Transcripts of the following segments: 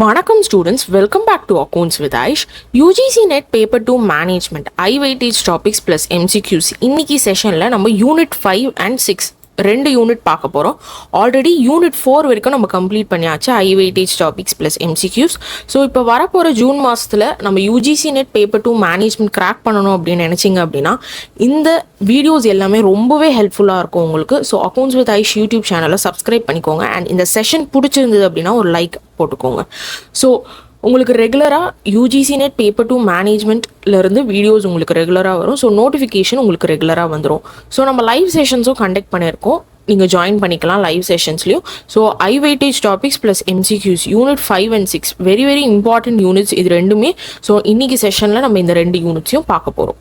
வணக்கம் students, welcome back to accounts with Aish. UGC NET Paper 2 management Weightage Topis MCQs இன்னைக்கு செஷனில் நம்ம unit 5 and 6 ரெண்டு யூனிட் பார்க்க போகிறோம். ஆல்ரெடி யூனிட் 4 வரைக்கும் நம்ம கம்ப்ளீட் பண்ணியாச்சு Weightage Topis MCQs. ஸோ இப்போ வரப்போகிற ஜூன் மாதத்தில் நம்ம UGC NET Paper 2 management crack பண்ணணும் அப்படின்னு நினச்சிங்க அப்படின்னா இந்த வீடியோஸ் எல்லாமே ரொம்பவே ஹெல்ப்ஃபுல்லாக இருக்கும் உங்களுக்கு. So accounts with Aish YouTube சேனலை சப்ஸ்கிரைப் பண்ணிக்கோங்க. அண்ட் இந்த செஷன் பிடிச்சிருந்தது அப்படின்னா ஒரு லைக் போட்டுக்கோங்க. ஸோ உங்களுக்கு ரெகுலராக UGC NET Paper 2 மேனேஜ்மெண்ட்லேருந்து வீடியோஸ் உங்களுக்கு ரெகுலராக வரும். ஸோ நோட்டிஃபிகேஷன் உங்களுக்கு ரெகுலராக வந்துடும். ஸோ நம்ம லைவ் செஷன்ஸும் கண்டக்ட் பண்ணியிருக்கோம், நீங்கள் ஜாயின் பண்ணிக்கலாம் லைவ் செஷன்ஸ்லையும். So Weightage Topis MCQs unit 5 and 6 very very important units இது ரெண்டுமே. ஸோ இன்னைக்கு செஷனில் நம்ம இந்த ரெண்டு யூனிட்ஸையும் பார்க்க போகிறோம்.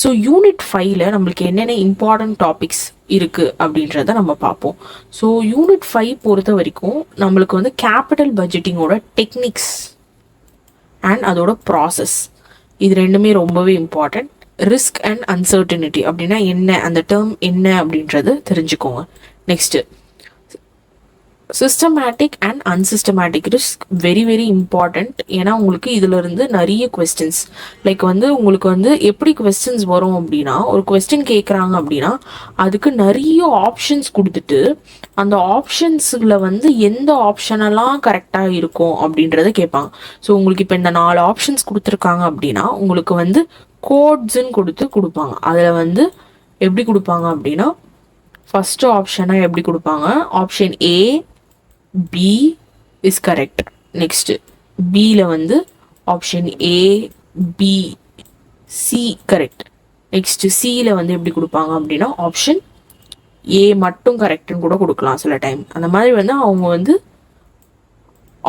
ஸோ யூனிட் 5ல் நம்மளுக்கு என்னென்ன இம்பார்ட்டன்ட் டாபிக்ஸ் இருக்குது அப்படின்றத நம்ம பார்ப்போம். ஸோ யூனிட் 5 பொறுத்த வரைக்கும் நம்மளுக்கு வந்து கேபிட்டல் பட்ஜெட்டிங்கோட டெக்னிக்ஸ் அண்ட் அதோட ப்ராசஸ் இது ரெண்டுமே ரொம்பவே இம்பார்ட்டன்ட். ரிஸ்க் அண்ட் அன்சர்டனிட்டி அப்படின்னா என்ன, அந்த டேர்ம் என்ன அப்படின்றது தெரிஞ்சுக்கோங்க. Next systematic and unsystematic risk very very important. ஏன்னா உங்களுக்கு இதிலிருந்து நிறைய கொஸ்டின்ஸ் லைக் வந்து உங்களுக்கு வந்து எப்படி கொஸ்டின்ஸ் வரும் அப்படின்னா, ஒரு கொஸ்டின் கேட்குறாங்க அப்படின்னா அதுக்கு நிறைய ஆப்ஷன்ஸ் கொடுத்துட்டு அந்த ஆப்ஷன்ஸில் வந்து எந்த ஆப்ஷனெல்லாம் கரெக்டாக இருக்கும் அப்படின்றத கேட்பாங்க. ஸோ உங்களுக்கு இப்போ இந்த 4 ஆப்ஷன்ஸ் கொடுத்துருக்காங்க அப்படின்னா உங்களுக்கு வந்து கோட்ஸுன்னு கொடுப்பாங்க. அதில் வந்து எப்படி கொடுப்பாங்க அப்படின்னா ஃபஸ்ட்டு ஆப்ஷனாக எப்படி கொடுப்பாங்க, option A B is correct. Next பியில் வந்து option A B C correct. Next சியில் வந்து எப்படி கொடுப்பாங்க அப்படின்னா ஆப்ஷன் A மட்டும் கரெக்டுன்னு கூட கொடுக்கலாம் சில டைம். அந்த மாதிரி வந்து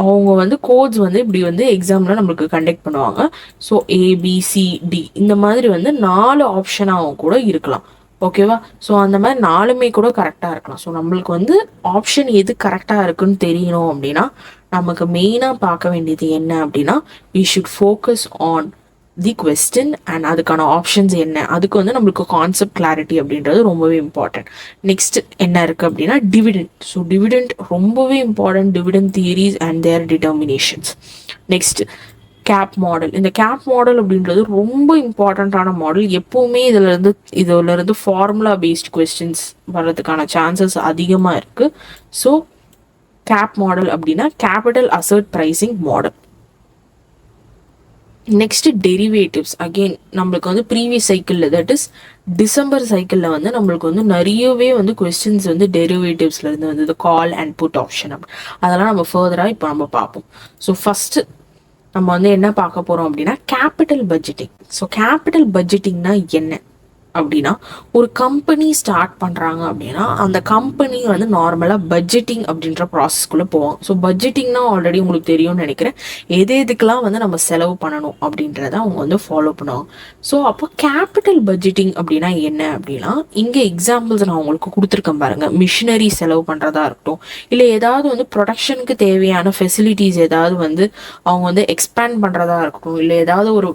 அவங்க வந்து கோட்ஸ் வந்து இப்படி வந்து எக்ஸாமில் நம்மளுக்கு கண்டக்ட் பண்ணுவாங்க. ஸோ ABCD இந்த மாதிரி வந்து 4 ஆப்ஷனாகவும் கூட இருக்கலாம். ஓகேவா? ஸோ அந்த மாதிரி 4மே கூட கரெக்டாக இருக்கலாம். ஸோ நம்மளுக்கு வந்து ஆப்ஷன் எது கரெக்டாக இருக்குன்னு தெரியணும் அப்படின்னா நமக்கு மெயினாக பார்க்க வேண்டியது என்ன அப்படின்னா we should focus on the question and அதுக்கான ஆப்ஷன்ஸ் என்ன, அதுக்கு வந்து நம்மளுக்கு கான்செப்ட் கிளாரிட்டி அப்படின்றது ரொம்பவே இம்பார்ட்டன்ட். நெக்ஸ்ட் என்ன இருக்குது அப்படின்னா டிவிடெண்ட். ஸோ டிவிடெண்ட் ரொம்பவே important, dividend theories and their determinations. Next cap model. இந்த கேப் மாடல் அப்படின்றது ரொம்ப இம்பார்ட்டண்ட்டான மாடல். எப்போவுமே இதிலிருந்து ஃபார்முலா பேஸ்ட் கொஸ்டின்ஸ் வர்றதுக்கான சான்சஸ் அதிகமாக இருக்குது. ஸோ கேப் மாடல் அப்படின்னா capital asset pricing model. Next derivatives. Again நம்மளுக்கு வந்து ப்ரீவியஸ் சைக்கிளில் தட் இஸ் டிசம்பர் சைக்கிளில் வந்து நம்மளுக்கு வந்து நிறையவே வந்து கொஸ்டின்ஸ் வந்து டெரிவேட்டிவ்ஸ்லேருந்து வந்து கால் அண்ட் புட் ஆப்ஷன் அதெல்லாம் நம்ம ஃபர்தராக இப்போ நம்ம பார்ப்போம். ஸோ ஃபஸ்ட்டு நம்ம வந்து என்ன பார்க்க போகிறோம் அப்படின்னா கேபிட்டல் பட்ஜெட்டிங். ஸோ கேபிட்டல் பட்ஜெட்டிங்னா என்ன அப்படின்னா, ஒரு கம்பெனி ஸ்டார்ட் பண்ணுறாங்க அப்படின்னா அந்த கம்பெனி வந்து நார்மலாக பட்ஜெட்டிங் அப்படின்ற ப்ராசஸ்க்குள்ளே போவாங்க. ஸோ பட்ஜெட்டிங்னா ஆல்ரெடி உங்களுக்கு தெரியும்னு நினைக்கிறேன், எதுக்கெல்லாம் வந்து நம்ம செலவு பண்ணணும் அப்படின்றத அவங்க வந்து ஃபாலோ பண்ணுவாங்க. ஸோ அப்போ கேபிட்டல் பட்ஜெட்டிங் அப்படின்னா என்ன அப்படின்னா, இங்கே எக்ஸாம்பிள்ஸ் நான் உங்களுக்கு கொடுத்துருக்கேன் பாருங்கள். மிஷினரி செலவு பண்ணுறதா இருக்கட்டும், இல்லை ஏதாவது வந்து ப்ரொடக்ஷனுக்கு தேவையான ஃபெசிலிட்டிஸ் ஏதாவது வந்து அவங்க வந்து எக்ஸ்பேண்ட் பண்ணுறதா இருக்கட்டும், இல்லை ஏதாவது ஒரு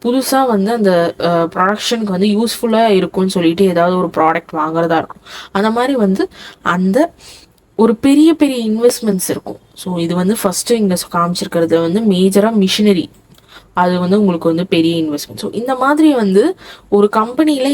புதுசாக வந்து அந்த ப்ரொடக்ஷனுக்கு வந்து யூஸ்ஃபுல்லாக இருக்கும்னு சொல்லிட்டு ஏதாவது ஒரு ப்ராடக்ட் வாங்குறதா இருக்கும். அந்த மாதிரி வந்து அந்த ஒரு பெரிய பெரிய இன்வெஸ்ட்மெண்ட்ஸ் இருக்கும். ஸோ இது வந்து ஃபஸ்ட்டு இங்கே காமிச்சிருக்கிறது வந்து மேஜராக மிஷினரி, அது வந்து உங்களுக்கு வந்து பெரிய இன்வெஸ்ட்மெண்ட். ஸோ இந்த மாதிரி வந்து ஒரு கம்பெனியில்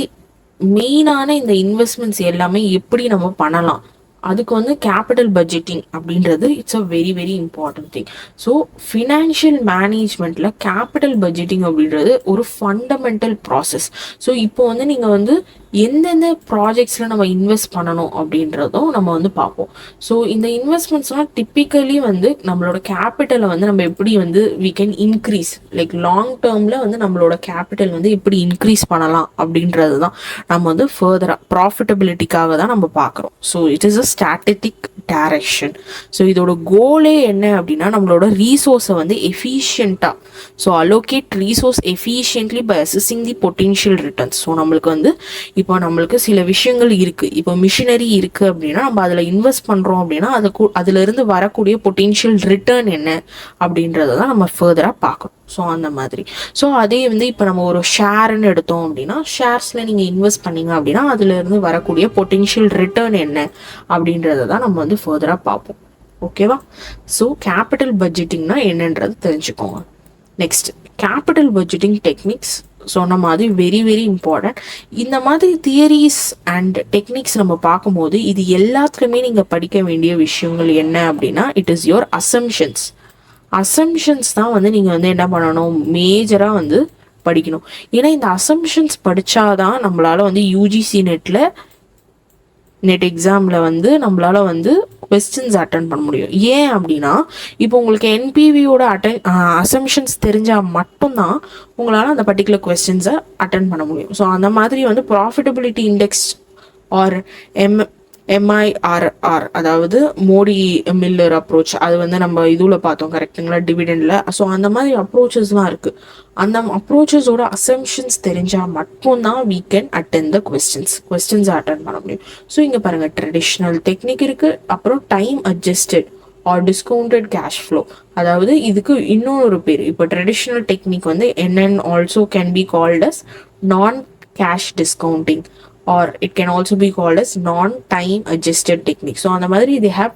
மெயினான இந்த இன்வெஸ்ட்மெண்ட்ஸ் எல்லாமே எப்படி நம்ம பண்ணலாம், அதுக்கு வந்து கேபிட்டல் பட்ஜெட்டிங் அப்படின்றது it's a very very important thing. So financial மேனேஜ்மெண்ட்டில் கேபிட்டல் பட்ஜெட்டிங் அப்படின்றது ஒரு ஃபண்டமெண்டல் ப்ராசஸ். ஸோ இப்போ வந்து நீங்கள் வந்து எந்தெந்த ப்ராஜெக்ட்ஸில் நம்ம இன்வெஸ்ட் பண்ணணும் அப்படின்றதும் நம்ம வந்து பார்ப்போம். ஸோ இந்த இன்வெஸ்ட்மெண்ட்ஸ்லாம் டிப்பிக்கலி வந்து நம்மளோட கேபிட்டலை வந்து நம்ம எப்படி வந்து we can increase like long டேர்மில் வந்து நம்மளோட கேபிட்டல் வந்து எப்படி இன்க்ரீஸ் பண்ணலாம் அப்படின்றது தான் நம்ம வந்து ஃபர்தராக ப்ராஃபிட்டபிலிட்டிக்காக தான் நம்ம பார்க்குறோம். So it is a strategic direction. So இதோட கோலே என்ன அப்படின்னா நம்மளோட ரீசோர்ஸை வந்து எஃபிஷியண்ட்டாக, so allocate resource efficiently by assessing the potential returns. So நம்மளுக்கு வந்து இப்போ நம்மளுக்கு சில விஷயங்கள் இருக்குது, இப்போ மிஷினரி இருக்குது அப்படின்னா நம்ம அதில் இன்வெஸ்ட் பண்ணுறோம் அப்படின்னா அதுலேருந்து வரக்கூடிய பொட்டென்ஷியல் ரிட்டர்ன் என்ன அப்படின்றத தான் நம்ம ஃபர்தராக பார்க்கணும். ஸோ அந்த மாதிரி. ஸோ அதே வந்து இப்போ நம்ம ஒரு ஷேர்ன்னு எடுத்தோம் அப்படின்னா ஷேர்ஸில் நீங்கள் இன்வெஸ்ட் பண்ணீங்க அப்படின்னா அதுலேருந்து வரக்கூடிய பொட்டென்ஷியல் ரிட்டர்ன் என்ன அப்படின்றத தான் நம்ம வந்து ஃபர்தராக பார்ப்போம். ஓகேவா? ஸோ கேபிட்டல் பட்ஜெட்டிங்னா என்னன்றது தெரிஞ்சுக்கோங்க. நெக்ஸ்ட் கேபிட்டல் பட்ஜெட்டிங் டெக்னிக்ஸ் சொன்ன மாதிரி வெரி வெரி இம்பார்ட்டன்ட். இந்த மாதிரி தியரிஸ் அண்ட் டெக்னிக்ஸ் நம்ம பார்க்கும்போது இது எல்லாத்துக்குமே நீங்கள் படிக்க வேண்டிய விஷயங்கள் என்ன அப்படின்னா, it is your assumptions. Assumptions தான் வந்து நீங்கள் வந்து என்ன பண்ணணும், மேஜராக வந்து படிக்கணும். ஏன்னா இந்த அசம்ஷன்ஸ் படித்தாதான் நம்மளால் வந்து யூஜிசி நெட் எக்ஸாமில் வந்து நம்மளால் வந்து கொஸ்டின்ஸ் அட்டன் பண்ண முடியும். ஏன் அப்படின்னா, இப்போ உங்களுக்கு என்பிவியோட அசம்ஷன்ஸ் தெரிஞ்சால் மட்டும்தான் உங்களால் அந்த பர்டிகுலர் கொஸ்டின்ஸை அட்டன் பண்ண முடியும். ஸோ அந்த மாதிரி வந்து ப்ராஃபிட்டபிலிட்டி இண்டெக்ஸ் ஆர் எம்ஐஆர்ஆர், அதாவது மோடி மில்லர் அப்ரோச், அது வந்து நம்ம இதுல பார்த்தோம் கரெக்டுங்களா, டிவிடெண்ட்ல. ஸோ அந்த மாதிரி அப்ரோச்சஸ்லாம் இருக்கு. அந்த அப்ரோச்சஸோட அசம்ஷன்ஸ் தெரிஞ்சால் மட்டும்தான் we can attend the questions attend பண்ண முடியும். ஸோ இங்கே பாருங்க, ட்ரெடிஷ்னல் டெக்னிக் இருக்கு, அப்புறம் time adjusted or discounted cash flow. அதாவது இதுக்கு இன்னொரு பேர், இப்போ ட்ரெடிஷ்னல் டெக்னிக் வந்து என்னென்னு also can be called as non cash discounting, or it can also be called as non-time adjusted technique. So அந்த மாதிரி they have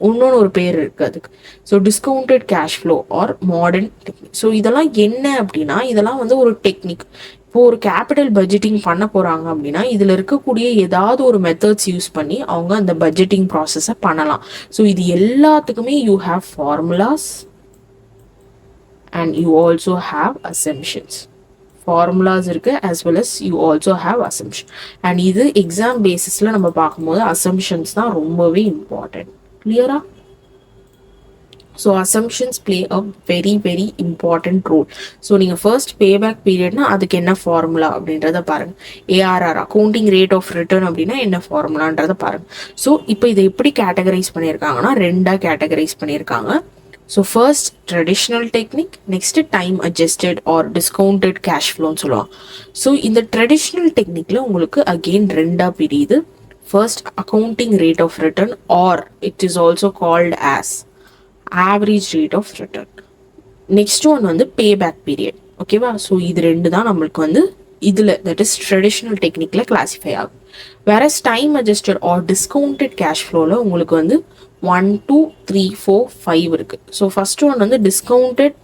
இன்னொன்று ஒரு பேர் இருக்குது அதுக்கு. ஸோ discounted cash flow or modern technique. So இதெல்லாம் என்ன அப்படின்னா, இதெல்லாம் வந்து ஒரு டெக்னிக். இப்போ ஒரு கேபிட்டல் பட்ஜெட்டிங் பண்ண போகிறாங்க அப்படின்னா இதில் இருக்கக்கூடிய ஏதாவது ஒரு மெத்தட்ஸ் யூஸ் பண்ணி அவங்க அந்த பட்ஜெட்டிங் ப்ராசஸை பண்ணலாம். ஸோ இது எல்லாத்துக்குமே you have formulas and you also have assumptions. Formulas இருக்குது as well as you also have assumption. And இது எக்ஸாம் பேசிஸில் நம்ம பார்க்கும்போது அசம்ஷன்ஸ் தான் ரொம்பவே இம்பார்ட்டன்ட். கிளியரா? So assumptions play a very very important role. So நீங்கள் ஃபர்ஸ்ட் பேபேக் பீரியட்னா அதுக்கு என்ன ஃபார்முலா அப்படின்றத பாருங்கள். ARR accounting rate of return அப்படின்னா என்ன ஃபார்முலான்றதை பாருங்கள். ஸோ இப்போ இதை எப்படி கேட்டகரைஸ் பண்ணியிருக்காங்கன்னா ரெண்டாக கேட்டகரைஸ் பண்ணியிருக்காங்க. So first traditional technique, next time adjusted or discounted cash ஃப்ளோன்னு சொல்லுவாங்க. ஸோ இந்த ட்ரெடிஷ்னல் டெக்னிக்ல உங்களுக்கு அகெயின் ரெண்டாக பிரியுது. First accounting rate of return or it is also called as average rate of return. Next one வந்து payback period. ஓகேவா? So இது ரெண்டு தான் நம்மளுக்கு வந்து இதில் தட் இஸ் ட்ரெடிஷ்னல் டெக்னிக்ல கிளாஸிஃபை ஆகும். வேற time adjusted or discounted cash ஃப்ளோவில் உங்களுக்கு வந்து 1 2 3 4 5 இருக்கு. ஸோ ஃபர்ஸ்ட் ஒன் வந்து discounted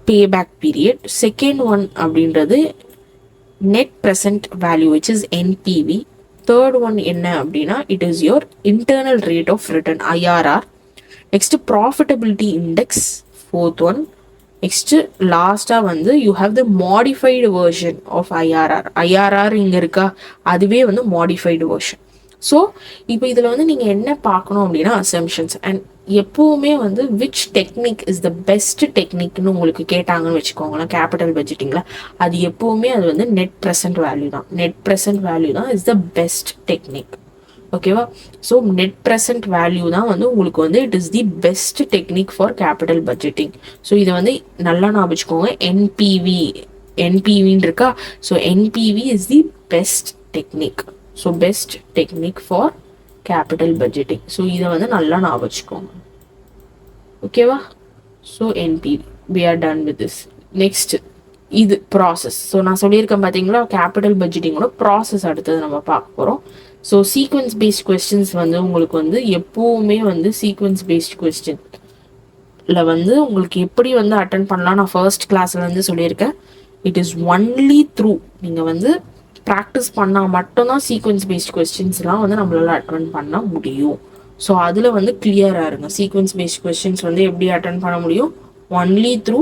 payback period. Second one அப்படின்றது net present value which is NPV. Third one என்ன அப்படின்னா it is your internal rate of return IRR. Next profitability index fourth one. Next லாஸ்டாக வந்து you have the modified version of IRR. IRR இங்கே இருக்கா, அதுவே வந்து modified version. So இப்போ இதில் வந்து நீங்கள் என்ன பார்க்கணும் அப்படின்னா அசம்ஷன்ஸ். அண்ட் எப்போவுமே வந்து which technique is the best டெக்னிக்னு உங்களுக்கு கேட்டாங்கன்னு வச்சுக்கோங்களேன் கேபிட்டல் பட்ஜெட்டிங்கில், அது எப்போவுமே அது வந்து நெட் ப்ரெசன்ட் வேல்யூ தான். நெட் ப்ரெசன்ட் வேல்யூ தான் இஸ் த பெஸ்ட் டெக்னிக். ஓகேவா? ஸோ நெட் ப்ரெசன்ட் வேல்யூ தான் வந்து உங்களுக்கு வந்து it is the best technique for capital budgeting. So இதை வந்து நல்லா நான் வச்சுக்கோங்க. என்பிவின்னு இருக்கா. So NPV is the best technique. So best technique for capital budgeting. So இதை வந்து நல்லா நான் வச்சுக்கோங்க. ஓகேவா? So NPV we are done with this. Next இது ப்ராசஸ். ஸோ நான் சொல்லியிருக்கேன் பார்த்தீங்களா, கேபிட்டல் பட்ஜெட்டிங்கோட ப்ராசஸ் அடுத்தது நம்ம பார்க்க போகிறோம். ஸோ சீக்வன்ஸ் பேஸ்ட் கொஸ்டின்ஸ் வந்து உங்களுக்கு வந்து எப்போவுமே வந்து சீக்வன்ஸ் பேஸ்ட் கொஸ்டின்ல வந்து உங்களுக்கு எப்படி வந்து அட்டன் பண்ணலாம் நான் ஃபர்ஸ்ட் கிளாஸ்ல இருந்து சொல்லியிருக்கேன். இட் இஸ் ஒன்லி த்ரூ நீங்கள் வந்து ப்ராக்டிஸ் பண்ணால் மட்டும்தான் சீக்வன்ஸ் பேஸ்ட் கொஸ்டின்ஸ்லாம் வந்து நம்மளால அட்டன் பண்ண முடியும். ஸோ அதில் வந்து கிளியராக இருங்க. சீக்வன்ஸ் பேஸ்ட் கொஸ்டின்ஸ் வந்து எப்படி அட்டன் பண்ண முடியும்? Only through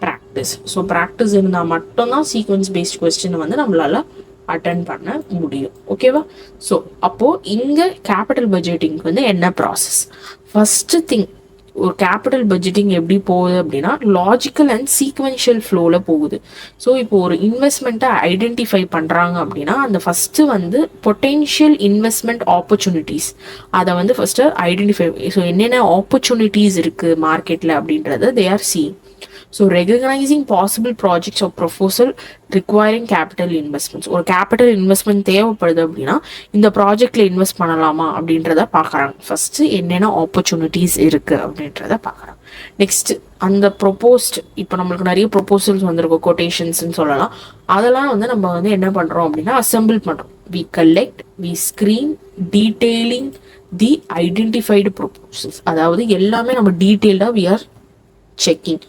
practice. So practice இருந்தால் மட்டும்தான் சீக்வன்ஸ் பேஸ்ட் கொஸ்டின் வந்து நம்மளால அட்டன் பண்ண முடியும். ஓகேவா? ஸோ அப்போது இங்கே கேபிட்டல் பட்ஜெட்டிங்க்கு வந்து என்ன ப்ராசஸ்? ஃபஸ்ட்டு திங், ஒரு கேபிட்டல் பட்ஜெட்டிங் எப்படி போகுது அப்படின்னா லாஜிக்கல் அண்ட் சீக்வென்ஷியல் ஃப்ளோவில் போகுது. ஸோ இப்போ ஒரு இன்வெஸ்ட்மெண்ட்டை ஐடென்டிஃபை பண்ணுறாங்க அப்படின்னா அந்த ஃபஸ்ட்டு வந்து பொட்டென்ஷியல் இன்வெஸ்ட்மெண்ட் ஆப்பர்ச்சுனிட்டிஸ் அதை வந்து ஃபஸ்ட்டு ஐடென்டிஃபை. ஸோ என்னென்ன ஆப்பர்ச்சுனிட்டிஸ் இருக்குது மார்க்கெட்டில் அப்படின்றத they are seeing. So recognising possible projects of proposal requiring capital investments. ஒரு கேபிட்டல் இன்வெஸ்ட்மெண்ட் தேவைப்படுது அப்படின்னா இந்த ப்ராஜெக்டில் இன்வெஸ்ட் பண்ணலாமா அப்படின்றத பார்க்குறாங்க. ஃபஸ்ட்டு என்னென்ன ஆப்பர்ச்சுனிட்டிஸ் இருக்குது அப்படின்றத பார்க்குறாங்க. நெக்ஸ்ட் அந்த ப்ரொபோஸ்ட், இப்போ நம்மளுக்கு நிறைய ப்ரொபோசல்ஸ் வந்திருக்கும், கொட்டேஷன்ஸ்ன்னு சொல்லலாம். அதெல்லாம் வந்து நம்ம வந்து என்ன பண்ணுறோம் அப்படின்னா அசெம்பிள் பண்ணுறோம். we collect, we screen, detailing the identified proposals. அதாவது எல்லாமே நம்ம டீட்டெயில்டா we are checking.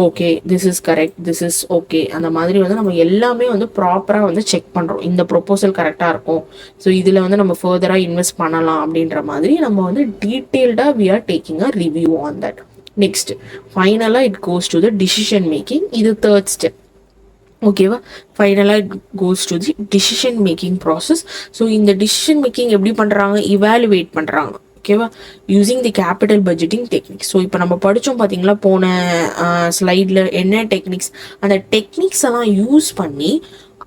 Okay this is correct, this is okay, அந்த மாதிரி வந்து நம்ம எல்லாமே வந்து ப்ராப்பராக வந்து செக் பண்ணுறோம். இந்த ப்ரொப்போசல் கரெக்டாக இருக்கும், ஸோ இதில் வந்து நம்ம ஃபர்தராக இன்வெஸ்ட் பண்ணலாம் அப்படின்ற மாதிரி நம்ம வந்து டீட்டெயில்டாக we are taking a review on that. Next ஃபைனலாக it goes to the decision making. இது தேர்ட் ஸ்டெப். ஓகேவா, ஃபைனலாக it goes to the decision making process. So இந்த டிசிஷன் மேக்கிங் எப்படி பண்ணுறாங்க, இவாலுவேட் பண்ணுறாங்க. ஓகேவா, யூஸிங் தி கேபிட்டல் பட்ஜெட்டிங் டெக்னிக்ஸ். ஸோ இப்போ நம்ம படித்தோம் பார்த்தீங்களா போன ஸ்லைடில் என்ன டெக்னிக்ஸ், அந்த டெக்னிக்ஸ் எல்லாம் யூஸ் பண்ணி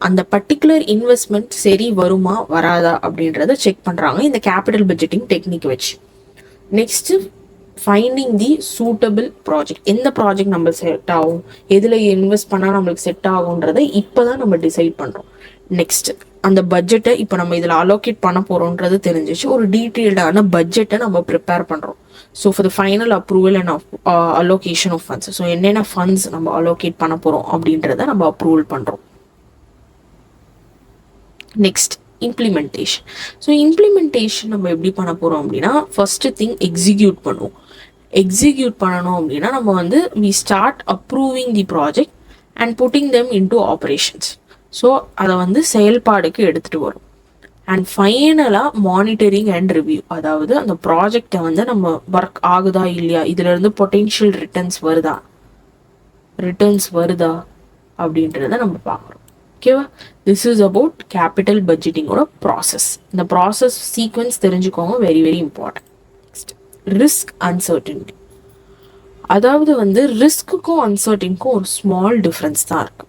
அந்த பர்டிகுலர் இன்வெஸ்ட்மெண்ட் சரி வருமா வராதா அப்படின்றத செக் பண்ணுறாங்க இந்த கேபிட்டல் பட்ஜெட்டிங் டெக்னிக் வச்சு. நெக்ஸ்ட்டு ஃபைண்டிங் தி சூட்டபிள் ப்ராஜெக்ட். எந்த ப்ராஜெக்ட் நம்ம செட் ஆகும், எதில் இன்வெஸ்ட் பண்ணால் நம்மளுக்கு செட் ஆகுன்றதை இப்போ தான் நம்ம டிசைட் பண்ணுறோம். நெக்ஸ்ட் அந்த பட்ஜெட்டை இப்போ நம்ம இதில் அலோகேட் பண்ண போகிறோன்றது தெரிஞ்சிச்சு, ஒரு டீட்டெயில்டான பட்ஜெட்டை நம்ம ப்ரிப்பேர் பண்ணுறோம். So for the final approval and allocation of funds. So என்னென்ன ஃபண்ட்ஸ் நம்ம அலோகேட் பண்ண போகிறோம் அப்படின்றத நம்ம அப்ரூவல் பண்ணுறோம். Next implementation. ஸோ இம்ப்ளிமெண்டேஷன் நம்ம எப்படி பண்ண போகிறோம் அப்படின்னா, ஃபர்ஸ்ட் திங் எக்ஸிக்யூட் பண்ணுவோம். எக்ஸிக்யூட் பண்ணணும் அப்படின்னா நம்ம வந்து we start approving the project and putting them into operations. So அதை வந்து செயல்பாடுக்கு எடுத்துகிட்டு வரும். அண்ட் ஃபைனலாக மானிட்டரிங் அண்ட் ரிவ்யூ. அதாவது அந்த ப்ராஜெக்டை வந்து நம்ம ஒர்க் ஆகுதா இல்லையா, இதுலேருந்து பொட்டென்ஷியல் ரிட்டர்ன்ஸ் வருதா அப்படின்றத நம்ம பார்க்குறோம். ஓகேவா, திஸ் இஸ் அபவுட் கேபிட்டல் பட்ஜெட்டிங்கோட ப்ராசஸ். இந்த ப்ராசஸ் சீக்வன்ஸ் தெரிஞ்சுக்கோங்க, very very important. Risk uncertainty. அதாவது வந்து ரிஸ்க்குக்கும் அன்சர்டனிக்கும் ஒரு ஸ்மால் டிஃப்ரென்ஸ் தான் இருக்கு.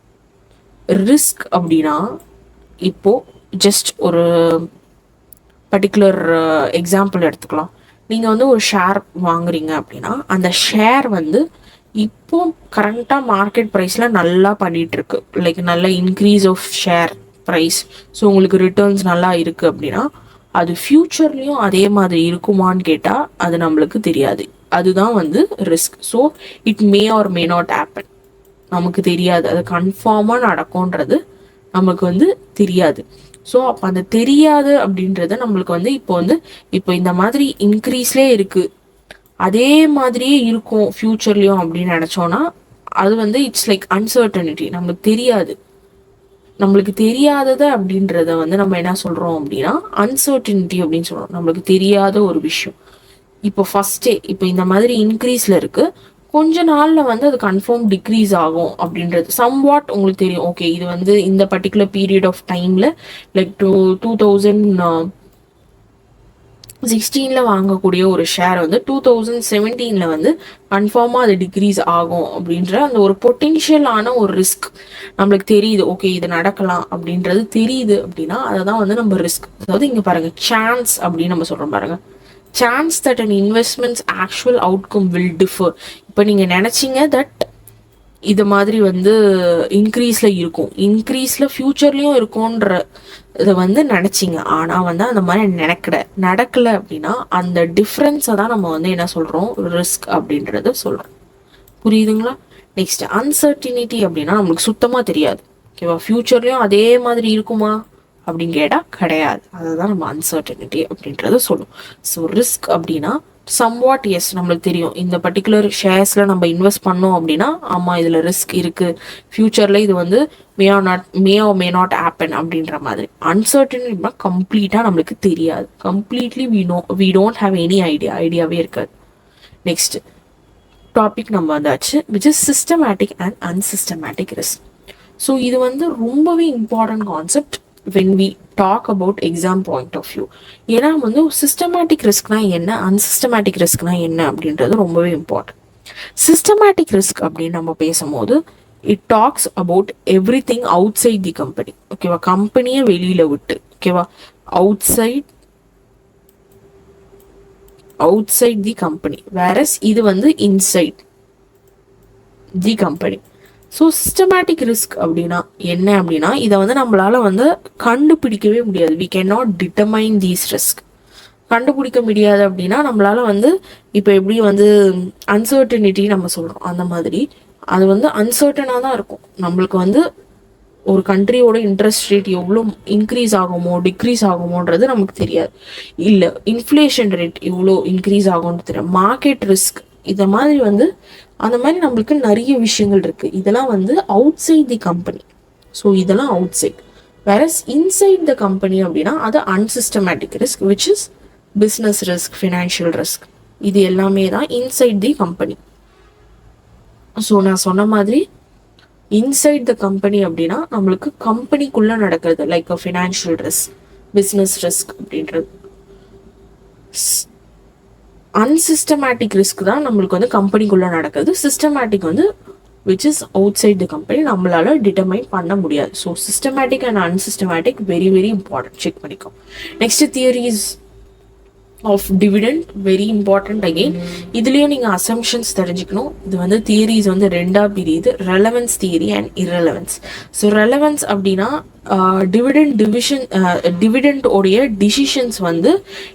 ரிஸ்க் அப்படின்னா இப்போ ஜஸ்ட் ஒரு பர்டிகுலர் எக்ஸாம்பிள் எடுத்துக்கலாம். நீங்கள் வந்து ஒரு ஷேர் வாங்குறீங்க அப்படின்னா அந்த ஷேர் வந்து இப்போ கரண்ட்டாக மார்க்கெட் ப்ரைஸில் நல்லா பண்ணிட்டு இருக்கு, லைக் நல்ல increase of share price. So உங்களுக்கு ரிட்டர்ன்ஸ் நல்லா இருக்குது அப்படின்னா அது ஃப்யூச்சர்லேயும் அதே மாதிரி இருக்குமான்னு கேட்டால் அது நம்மளுக்கு தெரியாது. அதுதான் வந்து risk. So it may or may not happen, நமக்கு தெரியாது, அது கன்ஃபார்மாக நடக்கும்ன்றது நமக்கு வந்து தெரியாது. ஸோ அப்போ அந்த தெரியாது அப்படின்றத நம்மளுக்கு வந்து இப்போ இந்த மாதிரி இன்க்ரீஸ்லேயே இருக்குது, அதே மாதிரியே இருக்கும் ஃப்யூச்சர்லேயும் அப்படின்னு நினச்சோன்னா அது வந்து இட்ஸ் லைக் அன்சர்டனிட்டி, நம்மளுக்கு தெரியாது. நம்மளுக்கு தெரியாதது அப்படின்றத வந்து நம்ம என்ன சொல்கிறோம் அப்படின்னா அன்சர்டனிட்டி அப்படின்னு சொல்கிறோம். நம்மளுக்கு தெரியாத ஒரு விஷயம். இப்போ ஃபஸ்ட்டே இப்போ இந்த மாதிரி இன்க்ரீஸில் இருக்குது, கொஞ்ச நாளில் வந்து அது கன்ஃபார்ம் டிக்ரீஸ் ஆகும் அப்படின்றது சம்வாட் உங்களுக்கு தெரியும். ஓகே, இது வந்து இந்த பர்டிகுலர் பீரியட் ஆஃப் டைமில் லைக் 2016 வாங்கக்கூடிய ஒரு ஷேர் வந்து 2017 வந்து கன்ஃபார்மாக அது டிக்ரீஸ் ஆகும் அப்படின்ற அந்த ஒரு பொட்டென்ஷியலான ஒரு ரிஸ்க் நம்மளுக்கு தெரியுது. ஓகே, இது நடக்கலாம் அப்படின்றது தெரியுது அப்படின்னா அதை தான் வந்து நம்ம ரிஸ்க். அதாவது இங்கே பாருங்கள், சான்ஸ் அப்படின்னு நம்ம சொல்கிறோம் பாருங்கள். Chance that an investments actual outcome will differ. இப்போ நீங்கள் நினச்சிங்க தட் இது மாதிரி வந்து இன்க்ரீஸில் இருக்கும், இன்க்ரீஸில் ஃப்யூச்சர்லேயும் இருக்கும்ன்ற இதை வந்து நினச்சிங்க. ஆனால் வந்து அந்த மாதிரி நடக்கலை அப்படின்னா அந்த டிஃப்ரென்ஸை தான் நம்ம வந்து என்ன சொல்கிறோம், ரிஸ்க் அப்படின்றத சொல்கிறோம். புரியுதுங்களா? நெக்ஸ்ட் அன்சர்டினிட்டி அப்படின்னா நம்மளுக்கு சுத்தமாக தெரியாது. ஓகேவா, ஃப்யூச்சர்லேயும் அதே மாதிரி இருக்குமா அப்படின்னு கேட்டால் கிடையாது. அதுதான் நம்ம அன்சர்டனிட்டி அப்படின்றத சொல்லுவோம். ஸோ ரிஸ்க் அப்படின்னா சம்வாட் எஸ் நம்மளுக்கு தெரியும், இந்த பர்டிகுலர் ஷேர்ஸில் நம்ம இன்வெஸ்ட் பண்ணோம் அப்படின்னா ஆமாம் இதில் ரிஸ்க் இருக்குது, ஃப்யூச்சரில் இது வந்து may or may not happen அப்படின்ற மாதிரி. அன்சர்டனிட்டினா கம்ப்ளீட்டாக நம்மளுக்கு தெரியாது, completely we don't have any ஐடியாவே இருக்காது. நெக்ஸ்ட் டாபிக் நம்ம வந்தாச்சு, which is systematic and unsystematic risk. So இது வந்து ரொம்பவே important concept when we talk about exam point of view. ஏன்னா வந்து சிஸ்டமேட்டிக் ரிஸ்க்னா என்ன, அன்சிஸ்டமேட்டிக் ரிஸ்க்னா என்ன அப்படின்றது ரொம்பவே இம்பார்ட்டன்ட். சிஸ்டமேட்டிக் ரிஸ்க் அப்படின்னு நம்ம பேசும்போது it talks about everything outside the company. ஓகேவா, கம்பெனியை வெளியில விட்டு, ஓகேவா, outside the company, whereas இது வந்து inside the company. So systematic risk அப்படின்னா என்ன அப்படின்னா இதை வந்து நம்மளால வந்து கண்டுபிடிக்கவே முடியாது. We can not determine these risk. கண்டுபிடிக்க முடியாது அப்படின்னா நம்மளால வந்து இப்போ எப்படி வந்து அன்சர்டனிட்டி நம்ம சொல்கிறோம் அந்த மாதிரி அது வந்து அன்சர்டனாக தான் இருக்கும். நம்மளுக்கு வந்து ஒரு கண்ட்ரியோட இன்ட்ரெஸ்ட் ரேட் எவ்வளோ இன்க்ரீஸ் ஆகுமோ டிக்ரீஸ் ஆகுமோன்றது நமக்கு தெரியாது. இல்லை இன்ஃப்ளேஷன் ரேட் இவ்வளோ இன்க்ரீஸ் ஆகும்னு தெரியும். மார்க்கெட் ரிஸ்க் இதை மாதிரி வந்து அந்த மாதிரி நம்மளுக்கு நிறைய விஷயங்கள் இருக்குது. இதெல்லாம் வந்து outside the company. So இதெல்லாம் outside. Whereas inside the company அப்படின்னா அது unsystematic risk which is business risk, financial risk. இது எல்லாமே தான் இன்சைட் தி கம்பெனி. ஸோ நான் சொன்ன மாதிரி இன்சைட் த கம்பெனி அப்படின்னா நம்மளுக்கு கம்பெனிக்குள்ளே நடக்கிறது, like a financial risk, business risk அப்படின்றது. அன்சிஸ்டமேட்டிக் ரிஸ்க் தான் நம்மளுக்கு வந்து கம்பெனிக்குள்ளே நடக்குது. சிஸ்டமேட்டிக் வந்து which is outside the company, நம்மளால டிட்டர்மைன் பண்ண முடியாது. So systematic and unsystematic very very important, check பண்ணிக்கோ. Next theories of dividend very important. Again இதுலேயும் நீங்கள் அசம்ஷன்ஸ் தெரிஞ்சுக்கணும். இது வந்து தியரிஸ் வந்து ரெண்டாக பிரியுது, relevance theory and irrelevance. So relevance அப்படின்னா டிவிடெண்ட் உடைய டிசிஷன்ஸ் வந்து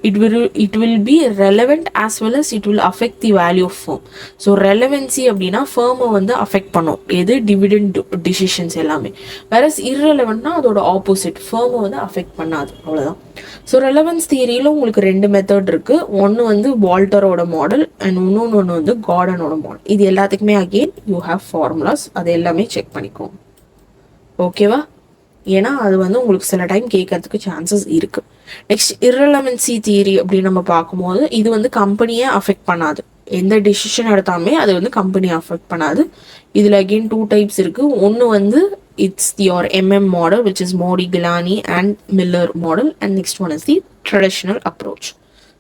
it will be relevant as well as it will affect the value of firm. So relevancy அப்படின்னா ஃபர்மை வந்து அஃபெக்ட் பண்ணும் எது டிவிடெண்ட் டிசிஷன்ஸ் எல்லாமே. வேறஸ் இரலவெண்ட்னா அதோட ஆப்போசிட், ஃபர்மை வந்து அஃபெக்ட் பண்ணாது, அவ்வளோதான். ஸோ ரெலவன்ஸ் தியரியில் உங்களுக்கு ரெண்டு மெத்தட் இருக்குது. ஒன்று வந்து வால்டரோட மாடல் அண்ட் இன்னொன்று வந்து கார்டனோட மாடல். இது எல்லாத்துக்குமே அகெயின் யூ ஹேவ் ஃபார்முலாஸ், அது எல்லாமே செக் பண்ணிக்கோங்க. ஓகேவா? ஏன்னா அது வந்து உங்களுக்கு சில டைம் கேட்கறதுக்கு சான்சஸ் இருக்கு. நெக்ஸ்ட் இரலவன்சி தியரி அப்படின்னு நம்ம பார்க்கும்போது இது வந்து கம்பெனியை அஃபெக்ட் பண்ணாது. எந்த டிசிஷன் எடுத்தாலுமே அது வந்து கம்பெனியை அஃபெக்ட் பண்ணாது. இதில் அகெயின் 2 டைப்ஸ் இருக்கு. ஒன்று வந்து it's your model which is Modi, Gilani and Miller model, and next one is the traditional approach.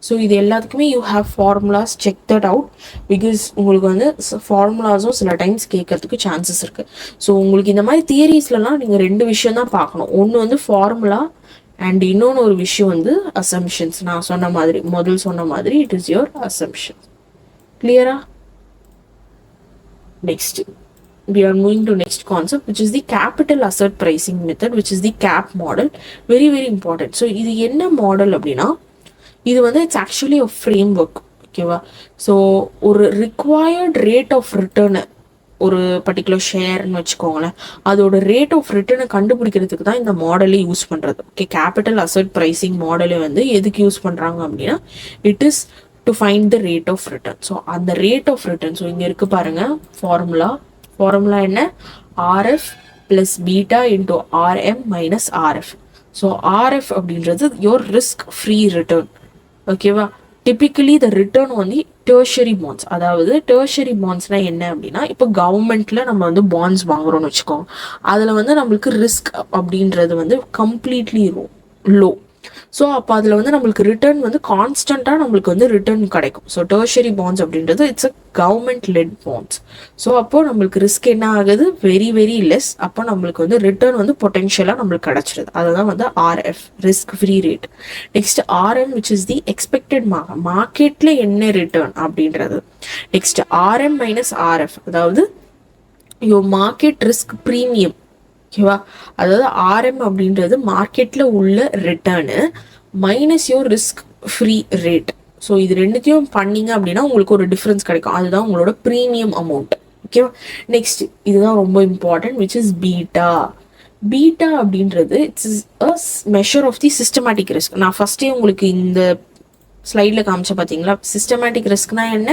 So இது எல்லாத்துக்குமே you have formulas, check that out, because உங்களுக்கு வந்து ஃபார்முலாஸும் சில டைம்ஸ் கேட்கறதுக்கு சான்சஸ் இருக்குது. ஸோ உங்களுக்கு இந்த மாதிரி தியரிஸ்லாம் நீங்கள் 2 விஷயம் தான் பார்க்கணும். ஒன்று வந்து ஃபார்முலா அண்ட் இன்னொன்று ஒரு விஷயம் வந்து அசம்ஷன்ஸ். நான் சொன்ன மாதிரி முதல் சொன்ன மாதிரி இட் இஸ் யுவர் அசம்ஷன். கிளியரா? Next we are moving to next concept which is the capital asset pricing method, which is the cap model. Very very important. So இது என்ன மாடல் அப்படின்னா இது வந்து இட்ஸ் ஆக்சுவலி ஒரு ஃப்ரேம் ஒர்க். ஓகேவா? So ஒரு required rate of return ஒரு particular ஷேர்னு வச்சுக்கோங்களேன், அதோட ரேட் ஆஃப் ரிட்டர்னை கண்டுபிடிக்கிறதுக்கு தான் இந்த மாடலே யூஸ் பண்ணுறது. ஓகே, கேபிட்டல் அசட் ப்ரைசிங் மாடலே வந்து எதுக்கு யூஸ் பண்ணுறாங்க அப்படின்னா it is to find the rate of return. So அந்த ரேட் ஆஃப் ரிட்டர்ன், ஸோ இங்கே இருக்கு பாருங்க ஃபார்முலா என்ன, RF plus beta into RM minus RF. So RF அப்படின்றது யோர் ரிஸ்க் ஃப்ரீ ரிட்டர்ன். ஓகேவா? டிப்பிக்கலி த ரிட்டர்ன் வந்து டெர்ஷரி பாண்ட்ஸ். அதாவது tertiary பாண்ட்ஸ்னா என்ன அப்படின்னா, இப்போ கவர்மெண்ட்ல நம்ம வந்து பாண்ட்ஸ் வாங்குறோம்னு வச்சுக்கோங்க, அதில் வந்து நம்மளுக்கு ரிஸ்க் அப்படின்றது வந்து கம்ப்ளீட்லி லோ. ஸோ அப்போ அதில் வந்து நம்மளுக்கு ரிட்டர்ன் வந்து கான்ஸ்டண்ட்டாக நம்மளுக்கு வந்து ரிட்டர்ன் கிடைக்கும். ஸோ டெர்ஷரி பாண்ட்ஸ் அப்படின்றது it's a government led bonds. So அப்போ நம்மளுக்கு ரிஸ்க் என்ன ஆகுது, வெரி வெரி லெஸ். அப்போ நம்மளுக்கு வந்து ரிட்டர்ன் வந்து பொட்டென்ஷியலாக நம்மளுக்கு கிடைச்சிருது. அதுதான் வந்து RF, risk free rate. Next RM which is the expected மார்க்கெட்ல என்ன ரிட்டர்ன் அப்படின்றது. நெக்ஸ்ட் ஆர்எம் மைனஸ் ஆர்எஃப், அதாவது யோர் மார்க்கெட் ரிஸ்க் ப்ரீமியம். ஓகேவா? அதாவது ஆர்எம் அப்படின்றது மார்க்கெட்ல உள்ள return minus your risk free rate. So இது ரெண்டுத்தையும் பண்ணீங்க அப்படின்னா உங்களுக்கு ஒரு டிஃப்ரென்ஸ் கிடைக்கும். அதுதான் உங்களோட ப்ரீமியம் அமௌண்ட். ஓகேவா? நெக்ஸ்ட் இதுதான் ரொம்ப important, which is beta. Beta அப்படின்றது it's is a measure of the systematic risk. நான் ஃபர்ஸ்டே உங்களுக்கு இந்த ஸ்லைடில் காமிச்ச பார்த்தீங்களா, சிஸ்டமேட்டிக் ரிஸ்க்னா என்ன,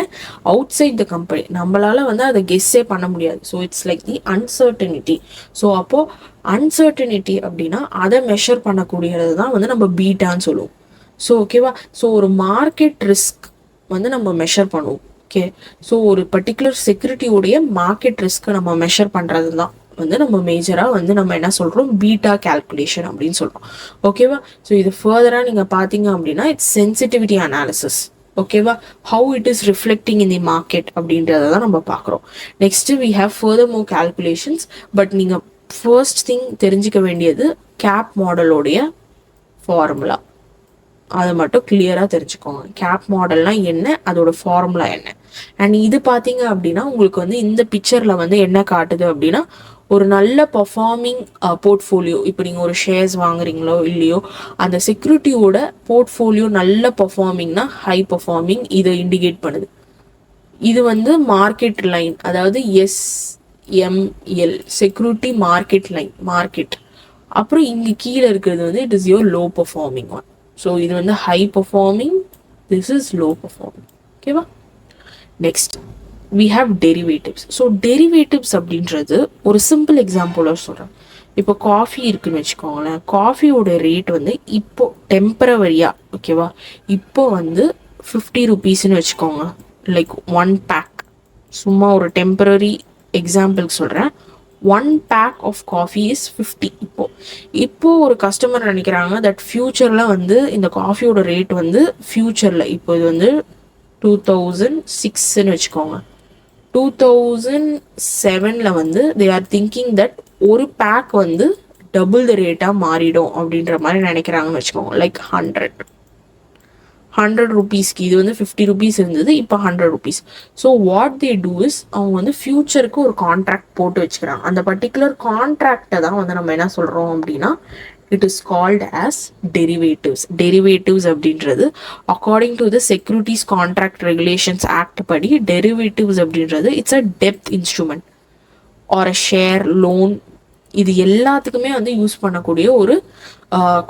அவுட் சைட் த கம்பெனி, நம்மளால வந்து அதை கெஸ்ஸே பண்ண முடியாது. So it's like the uncertainty. So அப்போது அன்சர்டனிட்டி அப்படின்னா அதை மெஷர் பண்ணக்கூடியது தான் வந்து நம்ம பீட்டான்னு சொல்லுவோம். ஸோ ஓகேவா? ஸோ ஒரு மார்க்கெட் ரிஸ்க் வந்து நம்ம மெஷர் பண்ணுவோம். ஓகே, ஸோ ஒரு பர்டிகுலர் செக்யூரிட்டியோடைய மார்க்கெட் ரிஸ்க்கை நம்ம மெஷர் பண்ணுறது தான் வந்து நம்ம மேஜராக வந்து நம்ம என்ன சொல்கிறோம், பீட்டா கேல்குலேஷன் அப்படின்னு சொல்கிறோம். ஓகேவா? ஸோ இது ஃபர்தராக நீங்கள் பார்த்தீங்க அப்படின்னா இட்ஸ் சென்சிட்டிவிட்டி அனாலிசிஸ். ஓகேவா? How it is reflecting in the market அப்படின்றத தான் நம்ம பார்க்குறோம். Next we have further more calculations. But நீங்கள் ஃபர்ஸ்ட் திங் தெரிஞ்சிக்க வேண்டியது கேப் மாடலோடைய ஃபார்முலா. அதை மட்டும் கிளியராக தெரிஞ்சுக்கோங்க. கேப் மாடல்னால் என்ன, அதோட ஃபார்முலா என்ன. அண்ட் இது பார்த்தீங்க அப்படின்னா உங்களுக்கு வந்து இந்த பிக்சரில் வந்து என்ன காட்டுது அப்படின்னா, ஒரு நல்ல பர்ஃபார்மிங் போர்ட்ஃபோலியோ, இப்போ நீங்கள் ஒரு ஷேர்ஸ் வாங்குறீங்களோ இல்லையோ, அந்த செக்யூரிட்டியோட போர்ட்ஃபோலியோ நல்ல பர்ஃபார்மிங்னா ஹை பர்ஃபார்மிங் இதை இண்டிகேட் பண்ணுது. இது வந்து மார்க்கெட் லைன், அதாவது S SML security market line market. அப்புறம் இங்கே கீழே இருக்கிறது வந்து it is your low performing one. So இது வந்து high performing, this is low performing. ஓகேவா? Next we have derivatives. So derivatives அப்படின்றது ஒரு சிம்பிள் எக்ஸாம்பிளாக சொல்கிறேன். இப்போ காஃபி இருக்குன்னு வச்சுக்கோங்களேன். காஃபியோட ரேட் வந்து இப்போ டெம்பரவரியாக ஓகேவா, இப்போ வந்து 50 ருபீஸ்ன்னு வச்சுக்கோங்க. லைக் 1 பேக், சும்மா ஒரு டெம்பரரி எக்ஸாம்பிளுக்கு சொல்கிறேன். 1 பேக் ஆஃப் காஃபி இஸ் 50. இப்போ ஒரு கஸ்டமர் நினைக்கிறாங்க தட் ஃபியூச்சரில் வந்து இந்த காஃபியோட ரேட் வந்து ஃபியூச்சரில் இப்போ இது வந்து 2006ன்னு வச்சுக்கோங்க. 2007 வந்து தே ஆர் திங்கிங் தட் ஒரு பேக் வந்து டபுள் த ரேட்டாக மாறிடும் அப்படின்ற மாதிரி நினைக்கிறாங்கன்னு வச்சுக்கோங்க. லைக் 100 ருபீஸ்க்கு இது வந்து 50 ருபீஸ் இருந்தது, இப்போ 100 rupees. So what they do is அவங்க வந்து ஃபியூச்சருக்கு ஒரு கான்ட்ராக்ட் போட்டு வச்சுக்கிறாங்க. அந்த பர்டிகுலர் கான்ட்ராக்டை தான் வந்து நம்ம என்ன சொல்கிறோம் அப்படின்னா it is called as derivatives. Derivatives அப்படின்றது according to the securities contract regulations act படி டெரிவேட்டிவ்ஸ் அப்படின்றது இட்ஸ் அ டெப்த் instrument or a share loan. இது எல்லாத்துக்குமே வந்து யூஸ் பண்ணக்கூடிய ஒரு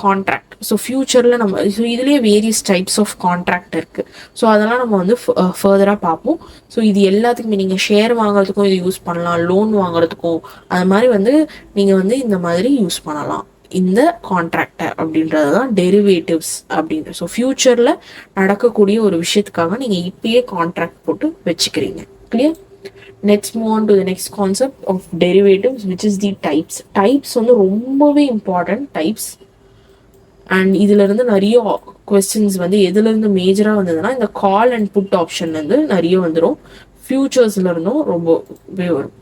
கான்ட்ராக்ட். ஸோ ஃபியூச்சரில் நம்ம இதுலேயே வேரியஸ் டைப்ஸ் ஆஃப் கான்ட்ராக்ட் இருக்குது. ஸோ அதெல்லாம் நம்ம வந்து ஃபர்தராக பார்ப்போம். ஸோ இது எல்லாத்துக்குமே நீங்கள் ஷேர் வாங்குறதுக்கும் இது யூஸ் பண்ணலாம், லோன் வாங்குறதுக்கும் அது மாதிரி வந்து நீங்கள் வந்து இந்த மாதிரி யூஸ் பண்ணலாம் இந்த கான்ட்ராக்டை அப்படின்றது தான் டெரிவேட்டிவ்ஸ் அப்படின்றது. ஸோ ஃபியூச்சரில் நடக்கக்கூடிய ஒரு விஷயத்துக்காக நீங்கள் இப்பயே கான்ட்ராக்ட் போட்டு வச்சுக்கிறீங்க. Clear? Next move on to the next concept of derivatives which is the types. Types வந்து ரொம்பவே இம்பார்ட்டன்ட் டைப்ஸ். அண்ட் இதுலேருந்து நிறைய கொஸ்டின்ஸ் வந்து எதுலேருந்து மேஜராக வந்ததுன்னா இந்த கால் அண்ட் புட் ஆப்ஷன்லேருந்து நிறைய வந்துடும், ஃபியூச்சர்ஸ்லேருந்தும் ரொம்பவே வரும்.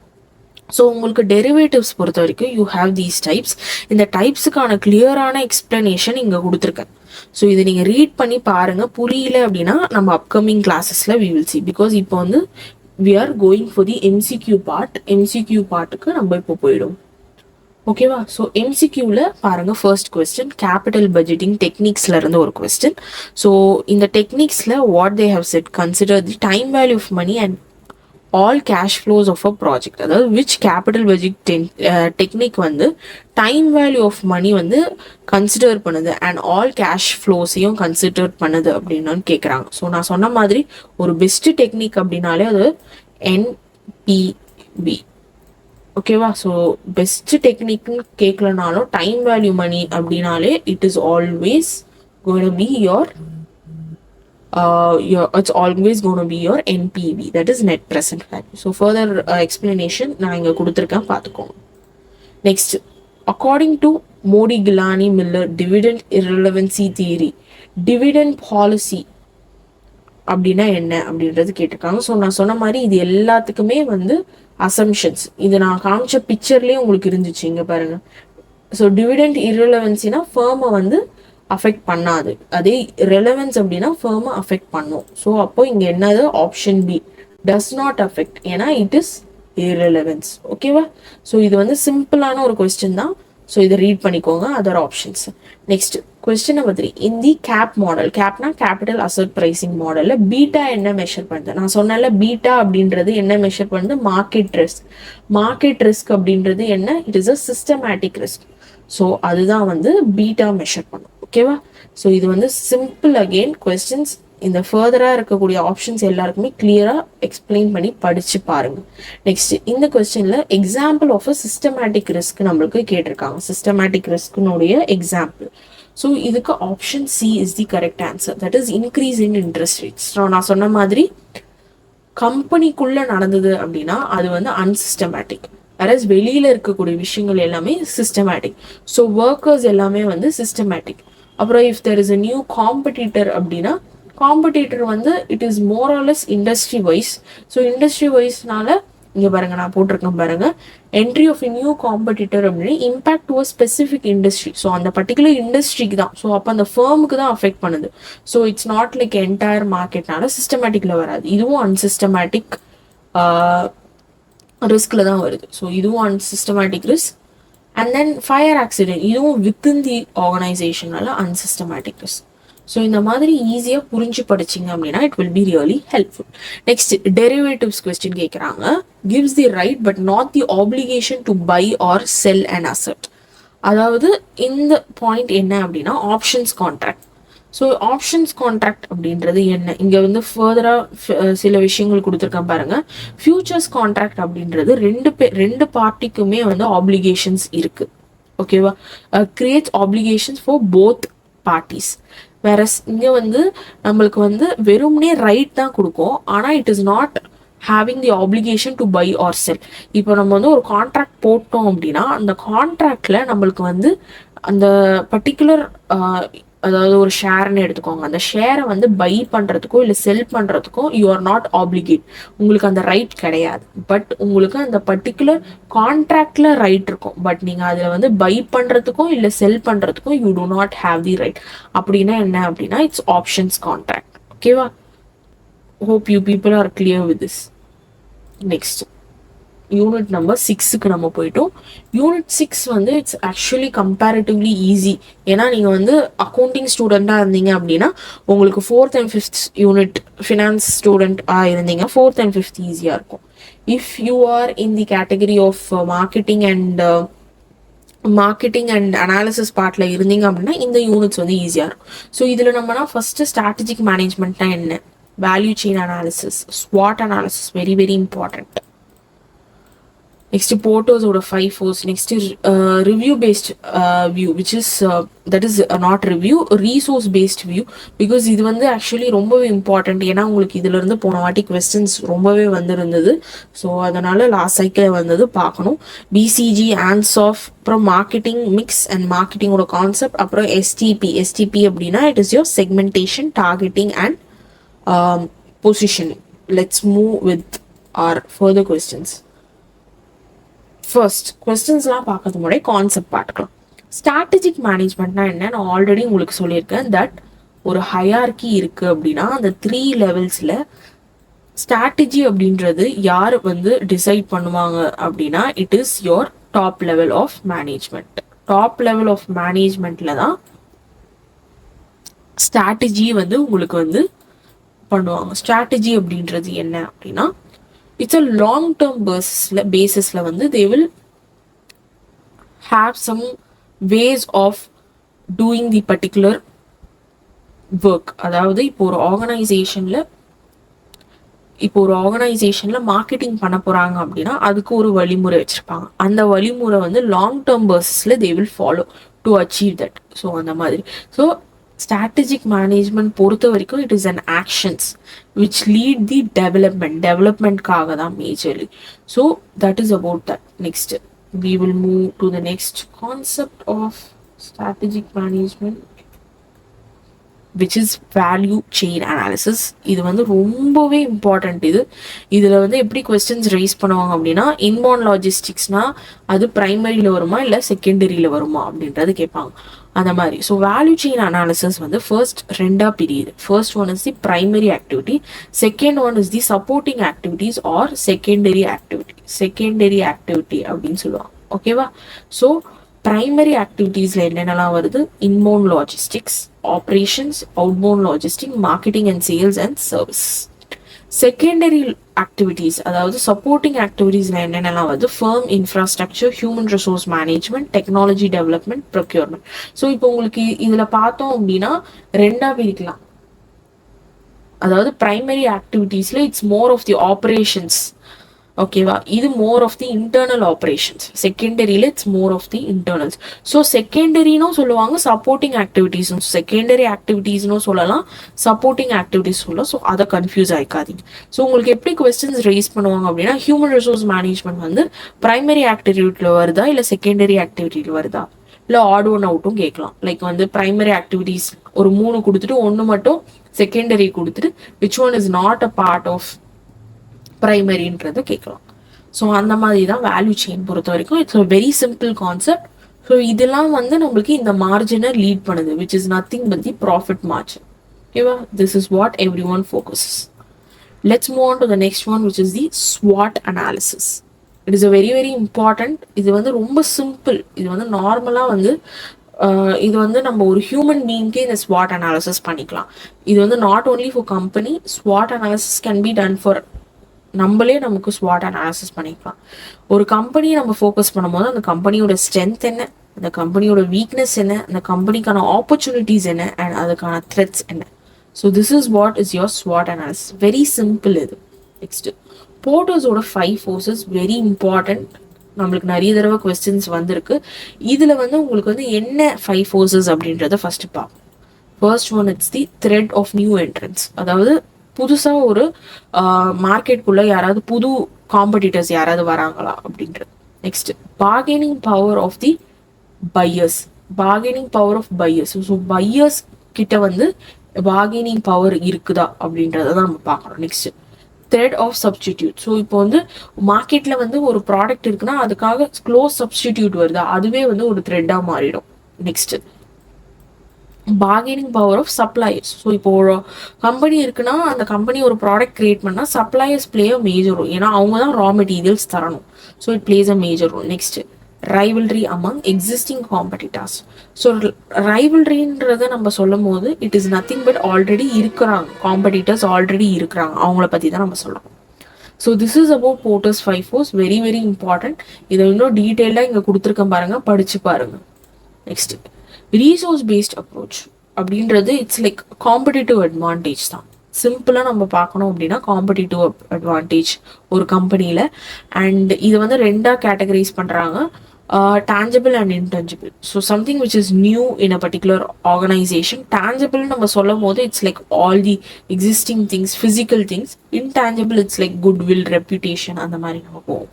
ஸோ உங்களுக்கு டெரிவேட்டிவ்ஸ் பொறுத்த வரைக்கும் யூ ஹாவ் தீஸ் டைப்ஸ். இந்த டைப்ஸுக்கான கிளியரான எக்ஸ்பிளனேஷன் இங்கே கொடுத்துருக்கேன். ஸோ இதை நீங்கள் ரீட் பண்ணி பாருங்கள். புரியல அப்படின்னா நம்ம அப்கமிங் கிளாஸஸில் வி வில் சி. பிகாஸ் இப்போ வந்து we are going for the MCQ part. MCQ பார்ட்டுக்கு நம்ம இப்போ போயிடும். ஓகேவா? ஸோ எம்சிக்யூவில் பாருங்கள், ஃபர்ஸ்ட் கொஸ்டின் கேபிட்டல் பட்ஜெட்டிங் டெக்னிக்ஸில் இருந்து ஒரு கொஸ்டின். ஸோ இந்த டெக்னிக்ஸில் what they how set consider the time value of money and all cash flows of a project. அதாவது விச் கேபிட்டல் பட்ஜெட் டெக்னிக் வந்து டைம் வேல்யூ ஆஃப் மணி வந்து consider பண்ணுது and all cash ஃப்ளோஸையும் consider பண்ணுது அப்படின்னு கேட்குறாங்க. ஸோ நான் சொன்ன மாதிரி ஒரு பெஸ்ட் டெக்னிக் அப்படின்னாலே அது என்பிபி. ஓகேவா? ஸோ பெஸ்ட் டெக்னிக்னு கேட்கலனாலும் டைம் வேல்யூ மணி அப்படின்னாலே it is always going to be it's always going to be your NPV, that is net present value. So further explanation நான் இங்க கொடுத்திருக்கேன், பார்த்துக்கோங்க. Next, according to Modi Gilani Miller dividend irrelevancy theory, dividend policy அப்படின்னா என்ன அப்படின்றது கேட்டிருக்காங்க. So நான் சொன்ன மாதிரி இது எல்லாத்துக்குமே வந்து அசம்ஷன்ஸ். இது நான் காமிச்ச பிக்சர்லேயே உங்களுக்கு இருந்துச்சு, இங்கே பாருங்க. ஸோ டிவிடெண்ட் irrelevancyனா ஃபர்மை வந்து அஃபெக்ட் பண்ணாது, அதே ரெலவென்ஸ் அப்படின்னா ஃபர்மை அஃபெக்ட் பண்ணும். ஸோ அப்போ இங்கே என்னது option B does not affect, ஏன்னா இட் இஸ் irrelevance. ஓகேவா? ஸோ இது வந்து சிம்பிளான ஒரு கொஸ்டின் தான். ஸோ இதை ரீட் பண்ணிக்கோங்க other options. Next question number 3. In the cap model, கேப்னா கேபிட்டல் அசட் பிரைசிங் மாடலில் பீட்டா என்ன மெஷர் பண்ணுது? நான் சொன்னால பீட்டா அப்படின்றது என்ன மெஷர் பண்ணுது? Market risk. மார்க்கெட் ரிஸ்க் அப்படின்றது என்ன? It is a systematic risk. So அதுதான் வந்து பீட்டா மெஷர் பண்ணும். ஓகேவா? ஸோ இது வந்து சிம்பிள். அகெயின் கொஸ்டின்ஸ் இந்த ஃபர்தராக இருக்கக்கூடிய ஆப்ஷன்ஸ் எல்லாருக்குமே கிளியராக எக்ஸ்பிளைன் பண்ணி படித்து பாருங்கள். நெக்ஸ்ட் இந்த கொஸ்டினில் example of a systematic risk நம்மளுக்கு கேட்டிருக்காங்க. சிஸ்டமேட்டிக் ரிஸ்க்குனுடைய எக்ஸாம்பிள். ஸோ இதுக்கு option C is the correct answer, that is increase in interest rates. நான் சொன்ன மாதிரி கம்பெனிக்குள்ளே நடந்தது அப்படின்னா அது வந்து அன்சிஸ்டமேட்டிக். வேறஸ் வெளியில் இருக்கக்கூடிய விஷயங்கள் எல்லாமே சிஸ்டமேட்டிக். ஸோ ஒர்க்கர்ஸ் எல்லாமே வந்து சிஸ்டமேட்டிக். அப்புறம் if there is a new competitor அப்படின்னா காம்படிட்டர் வந்து it is more or less industry wise. So industry வைஸ்னால இங்கே பாருங்க, நான் போட்டிருக்கேன் பாருங்க, entry of a new competitor அப்படின்னு impact to a specific industry. So அந்த பர்டிகுலர் இண்டஸ்ட்ரிக்கு தான், ஸோ அப்போ அந்த ஃபர்முக்கு தான் அஃபெக்ட் பண்ணுது. So it's not like entire மார்க்கெட்னால சிஸ்டமேட்டிக்ல வராது. இதுவும் அன்சிஸ்டமேட்டிக் ரிஸ்க்ல தான் வருது. ஸோ இதுவும் unsystematic risk. And then fire accident, இதுவும் வித்தின் தி ஆர்கனைசேஷனால அன்சிஸ்டமேட்டிக் ரிஸ்க். ஸோ இந்த மாதிரி ஈஸியாக புரிஞ்சு படிச்சிங்க அப்படின்னா it will be really helpful. Next derivatives question கேட்குறாங்க. Gives the right but not the obligation to buy or sell and asset. அதாவது இந்த பாயிண்ட் என்ன அப்படின்னா options contract. So options contract அப்படின்றது என்ன, இங்கே வந்து ஃபர்தராக சில விஷயங்கள் கொடுத்துருக்கேன் பாருங்க. ஃபியூச்சர்ஸ் கான்ட்ராக்ட் அப்படின்றது ரெண்டு பார்ட்டிக்குமே வந்து ஆப்ளிகேஷன்ஸ் இருக்கு. ஓகேவா, creates applications for both parties. வேற இங்கே வந்து நம்மளுக்கு வந்து வெறும்னே ரைட் தான் கொடுக்கும், ஆனால் it is not having the obligation to buy or sell. இப்போ நம்ம வந்து ஒரு கான்ட்ராக்ட் போட்டோம் அப்படின்னா அந்த கான்ட்ராக்ட்ல நம்மளுக்கு வந்து அந்த பர்டிகுலர் அதாவது ஒரு ஷேர்னு எடுத்துக்கோங்க, அந்த ஷேரை வந்து பை பண்ணுறதுக்கோ இல்லை செல் பண்ணுறதுக்கோ யூ ஆர் நாட் ஆப்ளிகேட், உங்களுக்கு அந்த ரைட் கிடையாது. பட் உங்களுக்கு அந்த பர்டிகுலர் கான்ட்ராக்டில் ரைட் இருக்கும், பட் நீங்கள் அதில் வந்து பை பண்ணுறதுக்கும் இல்லை செல் பண்ணுறதுக்கும் you do not have the right. அப்படின்னா என்ன அப்படின்னா இட்ஸ் ஆப்ஷன்ஸ் கான்ட்ராக்ட். ஓகேவா, hope you people are clear with this. Next unit number 6க்கு நம்ம போயிட்டோம். யூனிட் 6 வந்து இட்ஸ் ஆக்சுவலி கம்பேரிட்டிவ்லி ஈஸி. ஏன்னா நீங்கள் வந்து அக்கௌண்டிங் ஸ்டூடெண்ட்டாக இருந்தீங்க அப்படின்னா உங்களுக்கு 4th and 5th unit finance ஸ்டூடெண்ட்டாக இருந்தீங்க 4th and 5th ஈஸியாக இருக்கும். If you are in the category of marketing and analysis பார்ட்ல இருந்தீங்க அப்படின்னா இந்த யூனிட்ஸ் வந்து ஈஸியாக இருக்கும். ஸோ இதில் நம்மனா ஃபர்ஸ்ட் ஸ்ட்ராட்டஜிக் மேனேஜ்மெண்ட்னா என்ன, வேல்யூ செயின் அனாலிசிஸ், ஸ்வாட் analysis very very important. Next portos oda 5 O's. Next review based view, which is that is not review, resource based view, because இது வந்து actually ரொம்பவே இம்பார்ட்டன்ட். ஏன்னா உங்களுக்கு இதுல இருந்து போன வாட்டி கொஸ்டின்ஸ் ரொம்பவே வந்திருந்தது. ஸோ அதனால லாஸ்ட் சைக்கிள் வந்தது பார்க்கணும். பிசிஜி, ஆன்ஸ் ஆஃப், அப்புறம் மார்க்கெட்டிங் மிக்ஸ் அண்ட் மார்க்கெட்டிங்கோட கான்செப்ட், அப்புறம் எஸ்டிபி அப்படின்னா it is your segmentation, targeting and positioning. Let's move with our further questions. First கொஸ்டின்ஸ்லாம் பார்க்கறது முன்னாடி கான்செப்ட் பார்த்துக்கலாம். ஸ்ட்ராட்டஜிக் மேனேஜ்மெண்ட்னா என்ன, நான் ஆல்ரெடி உங்களுக்கு சொல்லியிருக்கேன். தட் ஒரு ஹையார்கி இருக்கு அப்படின்னா அந்த 3 லெவல்ஸில் ஸ்ட்ராட்டஜி அப்படின்றது யார் வந்து டிசைட் பண்ணுவாங்க அப்படின்னா it is your top level of management. Top level of மேனேஜ்மெண்ட்ல தான் ஸ்ட்ராட்டஜி வந்து உங்களுக்கு வந்து பண்ணுவாங்க. ஸ்ட்ராட்டஜி அப்படின்றது என்ன அப்படின்னா it's a long term basis la vandu they will have some ways of doing the particular work. அதாவது இப்போ ஒரு ஆர்கனைசேஷன்ல மார்க்கெட்டிங் பண்ண போறாங்க அப்படின்னா அதுக்கு ஒரு வழிமுறை வச்சிருப்பாங்க. அந்த வழிமுறை வந்து லாங் டேர்ம் பேசிஸ்ல they will follow to achieve that. So அந்த மாதிரி. ஸோ strategic management பொறுத்த வரைக்கும் it is an actions which lead the development காக தான் majorly. So that is about that. Next we will move to the next concept of strategic management, which is value chain analysis. இது வந்து ரொம்பவே important. இதுல வந்து எப்படி questions raise பண்ணுவாங்க அப்படின்னா இன்பவுண்ட் லாஜிஸ்டிக்ஸ்னா அது பிரைமரியில வருமா இல்லை செகண்டரியில வருமா அப்படின்றது கேட்பாங்க. அந்த மாதிரி. ஸோ வேல்யூ செயின் அனாலிசிஸ் வந்து ஃபர்ஸ்ட் ரெண்டா பிரியுது. First one is the primary activity, second one is the supporting activities or secondary activity அப்படின்னு சொல்லுவாங்க. ஓகேவா. ஸோ பிரைமரி ஆக்டிவிட்டீஸ்ல என்னென்னலாம் வருது, inbound logistics, operations, outbound logistic, marketing and sales and service. Secondary activities அதாவது சப்போர்ட்டிங் ஆக்டிவிட்டீஸ்ல என்னென்னலாம் வருது, firm infrastructure, human resource management, technology development, procurement. So இப்போ உங்களுக்கு இதுல பார்த்தோம் அப்படின்னா ரெண்டா பிரிக்கலாம். அதாவது primary ஆக்டிவிட்டீஸ்ல it's more of the operations. ஓகேவா. இது more of the internal operations. செகண்டரியில it's more of the internals. So செகண்டரினும் சொல்லுவாங்க, சப்போர்ட்டிங் ஆக்டிவிட்டீஸ்னு செகண்டரி ஆக்டிவிட்டீஸ்னும் சொல்லலாம், சப்போர்ட்டிங் ஆக்டிவிட்டீஸ் சொல்லலாம். ஸோ அதை கன்ஃபியூஸ் ஆகிக்காதீங்க. ஸோ உங்களுக்கு எப்படி கொஸ்டின்ஸ் ரைஸ் பண்ணுவாங்க அப்படின்னா ஹியூமன் ரிசோர்ஸ் மேனேஜ்மெண்ட் வந்து பிரைமரி ஆக்டிவிட்டியில் வருதா இல்லை செகண்டரி ஆக்டிவிட்டியில் வருதா, இல்லை ஆட் ஒன் அவுட்டும் கேட்கலாம். லைக் வந்து பிரைமரி ஆக்டிவிட்டீஸ் ஒரு 3 கொடுத்துட்டு 1 மட்டும் செகண்டரி கொடுத்துட்டு which one is not a part of பிரைமரின்றதை கேட்கலாம். ஸோ அந்த மாதிரி தான் வேல்யூ செயின் பொறுத்த வரைக்கும். It's a very simple concept. So இதெல்லாம் வந்து நம்மளுக்கு இந்த மார்ஜினை லீட் பண்ணுது, which is nothing but the profit margin. ஓகேவா. This is what everyone focuses. Let's move on to the next one which is the ஸ்வாட் analysis. It is a very very important. இது வந்து ரொம்ப simple. இது வந்து நார்மலாக வந்து இது வந்து நம்ம ஒரு ஹியூமன் பீயிங்க்கே இந்த ஸ்வாட் அனாலிசிஸ் பண்ணிக்கலாம். இது வந்து நாட் ஓன்லி ஃபார் கம்பெனி, ஸ்வாட் analysis can be done for நம்மளே நமக்கு ஸ்வாட் அனாலிசிஸ் பண்ணிக்கலாம். ஒரு கம்பெனியை நம்ம ஃபோக்கஸ் பண்ணும்போது அந்த கம்பெனியோட ஸ்ட்ரென்த் என்ன, அந்த கம்பெனியோட வீக்னஸ் என்ன, அந்த கம்பெனிக்கான ஆப்பர்ச்சுனிட்டிஸ் என்ன, அண்ட் அதுக்கான த்ரெட்ஸ் என்ன. So this is what is your ஸ்வாட் அனாலிசிஸ். வெரி சிம்பிள் இது. நெக்ஸ்ட் போர்ட்டர்ஸோட 5 ஃபோர்ஸஸ் வெரி இம்பார்ட்டன்ட். நம்மளுக்கு நிறைய தடவை கொஸ்டின்ஸ் வந்திருக்கு. இதில் வந்து உங்களுக்கு வந்து என்ன 5 ஃபோர்ஸஸ் அப்படின்றத ஃபர்ஸ்ட் பார்ப்போம். First one it's the threat of new entrants. அதாவது புதுசாக ஒரு மார்க்கெட்டுக்குள்ளே யாராவது புது காம்படிட்டர்ஸ் யாராவது வராங்களா அப்படின்றது. Next bargaining power of the buyers. Bargaining power of buyers. So buyers கிட்ட வந்து பார்கெனிங் பவர் இருக்குதா அப்படின்றத தான் நம்ம பார்க்கணும். Next threat of substitute. So இப்போ வந்து மார்க்கெட்ல வந்து ஒரு ப்ராடக்ட் இருக்குன்னா அதுக்காக க்ளோஸ் சப்ஸ்டிடியூட் வருதா, அதுவே வந்து ஒரு த்ரெட்டாக மாறிடும். Next bargaining power of suppliers. So இப்போ ஒரு கம்பெனி இருக்குன்னா அந்த கம்பெனி ஒரு ப்ராடக்ட் கிரியேட் பண்ணால் suppliers play a major role. ஏன்னா அவங்க தான் ரா மெட்டீரியல்ஸ் தரணும். So it plays a major role. Next rivalry among existing competitors. So ரைவல்ரின்றதை நம்ம சொல்லும் போது it is nothing but already இருக்கிறாங்க காம்படிட்டர்ஸ், ஆல்ரெடி இருக்கிறாங்க, அவங்கள பற்றி தான் நம்ம சொல்லணும். So this is about Porter's 5 force. Very very important. இதை இன்னும் டீட்டெயிலாக இங்கே கொடுத்துருக்கேன் பாருங்க, படிச்சு பாருங்க. நெக்ஸ்ட் ரீசோர்ஸ் பேஸ்ட் அப்ரோச் அப்படின்றது இட்ஸ் லைக் காம்படிட்டிவ் அட்வான்டேஜ் தான். சிம்பிளாக நம்ம பார்க்கணும் அப்படின்னா காம்படிட்டிவ் அட்வான்டேஜ் ஒரு கம்பெனியில். அண்ட் இதை வந்து 2ஆக கேட்டகரைஸ் பண்ணுறாங்க, tangible and intangible. So something which is new in a particular organization. Tangible நம்ம சொல்லும் போது it's like all the existing things, physical things. Intangible it's like goodwill, reputation, அந்த மாதிரி நம்ம போவோம்.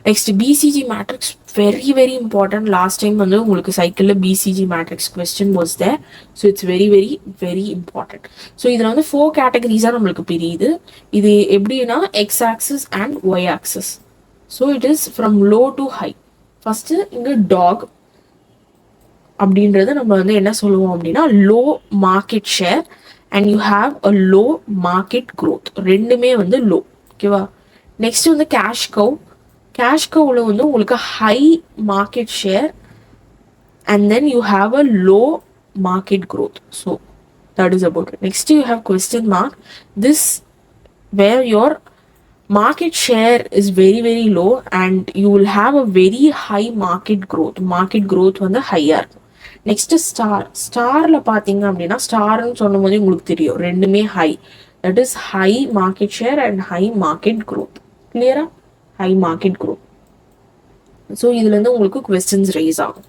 Next BCG matrix very very important. Last time வந்து உங்களுக்கு சைக்கிளில் BCG matrix question was there. So it's very very very important. So இதில் வந்து 4 கேட்டகரிஸாக நம்மளுக்கு பிரியுது. இது எப்படின்னா X axis and Y axis. So it is from low to high. First இங்கே டாக் அப்படின்றது நம்ம வந்து என்ன சொல்லுவோம் அப்படின்னா low market share and you have a low market growth. ரெண்டுமே வந்து லோ. ஓகேவா. நெக்ஸ்ட் வந்து கேஷ் கவ். கேஷ் கவ்ல வந்து உங்களுக்கு high market share and then you have a low market growth. So that is about it. Next you have question mark. This where your market share is very very low and you will have a very high market growth. Market growth வந்து ஹையா இருக்கும். Next ஸ்டார்ல பாத்தீங்க அப்படின்னா ஸ்டார்னு சொல்லும் போது உங்களுக்கு தெரியும் ரெண்டுமே high. That is high market share and high market growth. கிளியரா? High market growth. ஸோ இதுல இருந்து உங்களுக்கு கொஸ்டின்ஸ் ரைஸ் ஆகும்.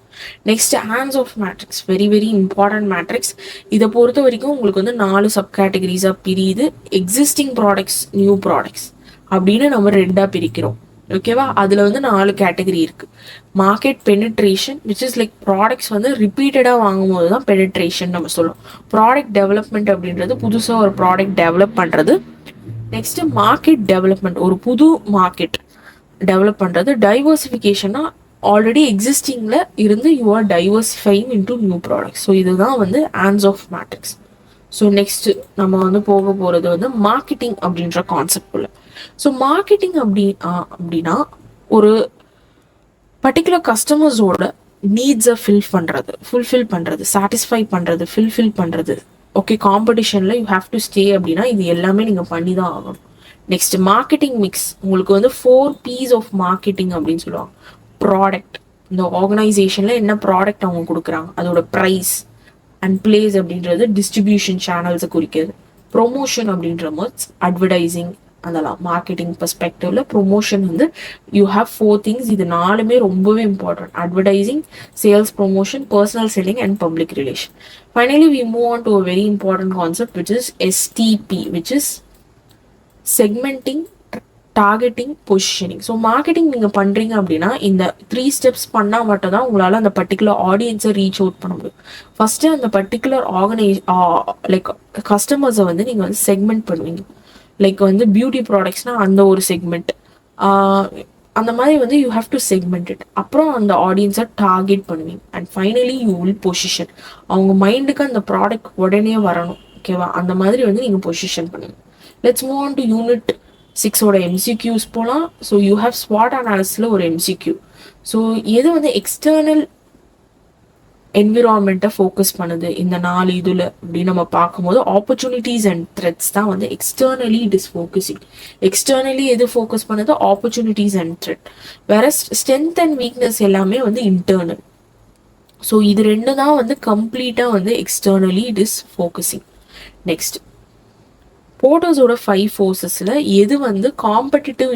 Next Ansoff matrix. Very very important matrix. இதை பொறுத்த வரைக்கும் உங்களுக்கு வந்து 4 சப் கேட்டகரிஸா பிரியுது. எக்ஸிஸ்டிங் ப்ராடக்ட்ஸ், நியூ ப்ராடக்ட்ஸ் அப்படின்னு நம்ம 2ஆக பிரிக்கிறோம். ஓகேவா. அதில் வந்து 4 கேட்டகரி இருக்கு. Market penetration which is like products வந்து ரிப்பீட்டடாக வாங்கும் போது தான் பெனிட்ரேஷன் நம்ம சொல்லுவோம். ப்ராடக்ட் டெவலப்மெண்ட் அப்படின்றது புதுசாக ஒரு ப்ராடக்ட் டெவலப் பண்ணுறது. நெக்ஸ்ட் மார்க்கெட் டெவலப்மெண்ட், ஒரு புது மார்க்கெட் டெவலப் பண்ணுறது. டைவர்சிஃபிகேஷனா ஆல்ரெடி எக்ஸிஸ்டிங்கில் இருந்து you are diversifying into new products. So இதுதான் வந்து Ansoff matrix. So next நம்ம வந்து போக போகிறது வந்து மார்க்கெட்டிங் அப்படின்ற கான்செப்ட் உள்ள. ஸோ மார்க்கெட்டிங் அப்படின்னா ஒரு பர்டிகுலர் கஸ்டமர்ஸோட நீட்ஸை ஃபுல்ஃபில் பண்ணுறது, சாட்டிஸ்ஃபை பண்ணுறது, ஃபில்ஃபில் பண்ணுறது. ஓகே. காம்படிஷனில் யூ ஹாவ் டு ஸ்டே அப்படின்னா இது எல்லாமே நீங்கள் பண்ணி தான் ஆகணும். Next marketing mix. உங்களுக்கு வந்து 4 P's ஆஃப் மார்க்கெட்டிங் அப்படின்னு சொல்லுவாங்க. ப்ராடக்ட், இந்த ஆர்கனைசேஷனில் என்ன ப்ராடக்ட் அவங்க கொடுக்குறாங்க, அதோட ப்ரைஸ் அண்ட் பிளேஸ் அப்படின்றது டிஸ்ட்ரிபியூஷன் சேனல்ஸை குறிக்கிறது. ப்ரொமோஷன் அப்படின்ற போது அட்வர்டைசிங் அதெல்லாம். மார்க்கெட்டிங் பெர்ஸ்பெக்டிவ்ல ப்ரொமோஷன் வந்து யூ ஹாவ் 4 திங்ஸ். இது 4மே ரொம்பவே important. Advertising, sales promotion, personal selling and public relation. Finally we move on to a very important concept which is STP, which is segmenting, targeting, positioning. So marketing நீங்கள் பண்ணுறீங்க அப்படின்னா இந்த 3 steps பண்ணால் மட்டும் தான் உங்களால் அந்த பர்டிகுலர் ஆடியன்ஸை ரீச் அவுட் பண்ண முடியும். ஃபஸ்ட்டு அந்த பர்டிகுலர் லைக் கஸ்டமர்ஸை வந்து நீங்கள் வந்து செக்மெண்ட் பண்ணுவீங்க. லைக் வந்து பியூட்டி ப்ராடக்ட்ஸ்னா அந்த ஒரு செக்மெண்ட், அந்த மாதிரி வந்து you have to segment it. அப்புறம் அந்த ஆடியன்ஸை டார்கெட் பண்ணுவீங்க. And finally you will position. அவங்க மைண்டுக்கு அந்த ப்ராடக்ட் உடனே வரணும். ஓகேவா. அந்த மாதிரி வந்து நீங்கள் பொசிஷன் பண்ணுவீங்க. Let's move on to unit 6ஓட MCQs போகலாம். ஸோ யூ ஹாவ் ஸ்வாட் அனாலிசிஸில் ஒரு MCQ. ஸோ எது வந்து எக்ஸ்டர்னல் என்விரான்மெண்ட்டை ஃபோக்கஸ் பண்ணுது இந்த 4 இதில் அப்படின்னு நம்ம பார்க்கும்போது ஆப்பர்ச்சுனிட்டிஸ் அண்ட் த்ரெட்ஸ் தான் வந்து externally it is focusing. Externally எது ஃபோக்கஸ் பண்ணுது? Opportunities and thread. வேற ஸ்ட்ரென்த் அண்ட் வீக்னஸ் எல்லாமே வந்து இன்டர்னல். ஸோ இது 2 தான் வந்து கம்ப்ளீட்டாக வந்து externally it is focusing. Next, போர்ட்டர்ஸோட 5 ஃபோர்ஸஸில் எது வந்து காம்படிட்டிவ்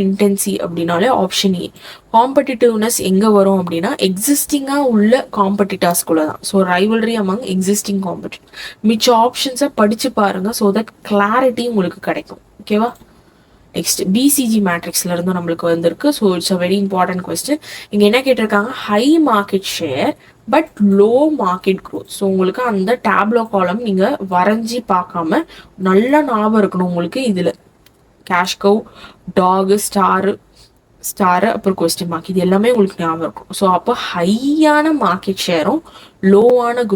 இன்டென்சி அப்படின்னாலே ஆப்ஷன் ஏ. காம்படிட்டிவ்னஸ் எங்கே வரும் அப்படின்னா எக்ஸிஸ்டிங்காக உள்ள காம்படிட்டர்ஸ்குள்ளே தான். So rivalry among existing competitor. மிச்ச ஆப்ஷன்ஸை படித்து பாருங்கள், ஸோ தட் கிளாரிட்டி உங்களுக்கு கிடைக்கும். ஓகேவா? நெக்ஸ்ட், பிசிஜி மேட்ரிக்ஸ்ல இருந்து நம்மளுக்கு வந்திருக்கு. So it's a very important question. இங்கே என்ன கேட்டிருக்காங்க? High market share but low market growth. So உங்களுக்கு அந்த டேப்லோ காலம் நீங்கள் வரைஞ்சி பார்க்காம நல்லா ஞாபகம் இருக்கணும் உங்களுக்கு. இதில் கேஷ் கவ், டாகு, ஸ்டாரு அப்புறம் கொஸ்டின் மார்க், இது எல்லாமே உங்களுக்கு ஞாபகம் இருக்கும். ஸோ அப்போ ஹையான மார்க்கெட் ஷேரும் லோவான